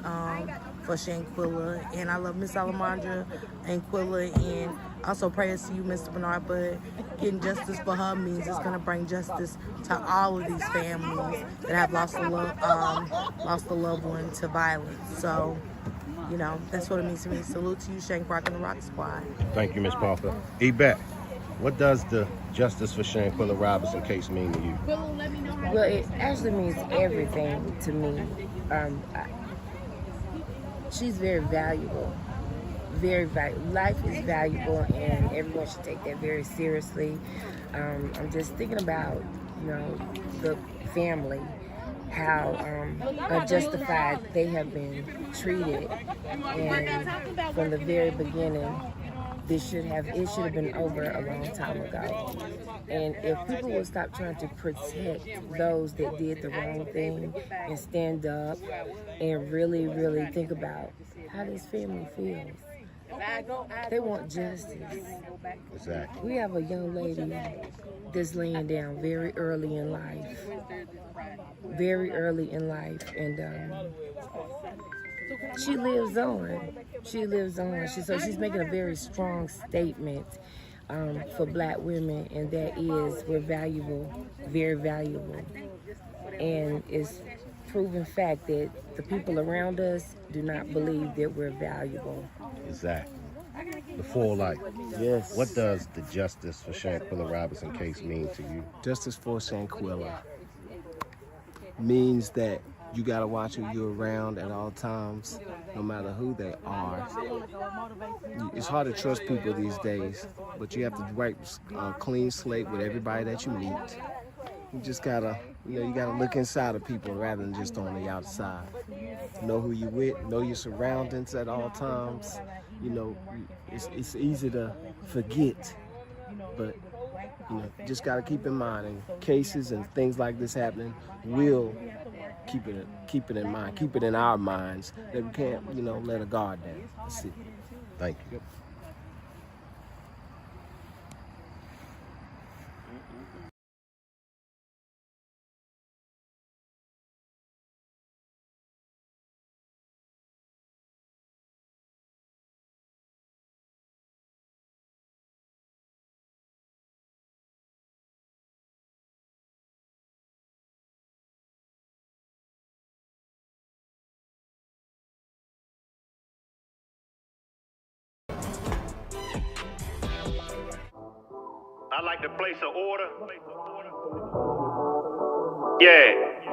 for Shanquilla, and I love Miss Salamandra and Quilla, and also prayers to you, Mr. Bernard. But getting justice for her means it's gonna bring justice to all of these families that have lost a loved one to violence. So, you know, that's what it means to me. Salute to you, Shank Rock and the Rock Squad.
Thank you, Miss Parker. Yvette, what does the justice for Shanquilla Robinson case mean to you?
Well, it actually means everything to me. She's very valuable. Very valuable. Life is valuable, and everyone should take that very seriously. I'm just thinking about, you know, the family, how unjustified they have been treated, and from the very beginning, it should have been over a long time ago. And if people would stop trying to protect those that did the wrong thing and stand up and really, really think about how this family feels. They want justice.
Exactly.
We have a young lady that's laying down very early in life. Very early in life, and she lives on. She lives on. So she's making a very strong statement for Black women, and that is we're valuable, very valuable. And it's proven fact that the people around us do not believe that we're valuable.
Exactly. The full life.
Yes.
What does the justice for Shanquilla Robinson case mean to you?
Justice for Shanquilla means that you gotta watch who you're around at all times, no matter who they are. It's hard to trust people these days, but you have to wipe a clean slate with everybody that you meet. You just gotta, you gotta look inside of people rather than just on the outside. Know who you with, know your surroundings at all times. It's easy to forget, but just gotta keep in mind, and cases and things like this happening will keep it in mind, keep it in our minds that we can't, let a guard down. That's it.
Thank you.
I'd like to place an order. Yeah.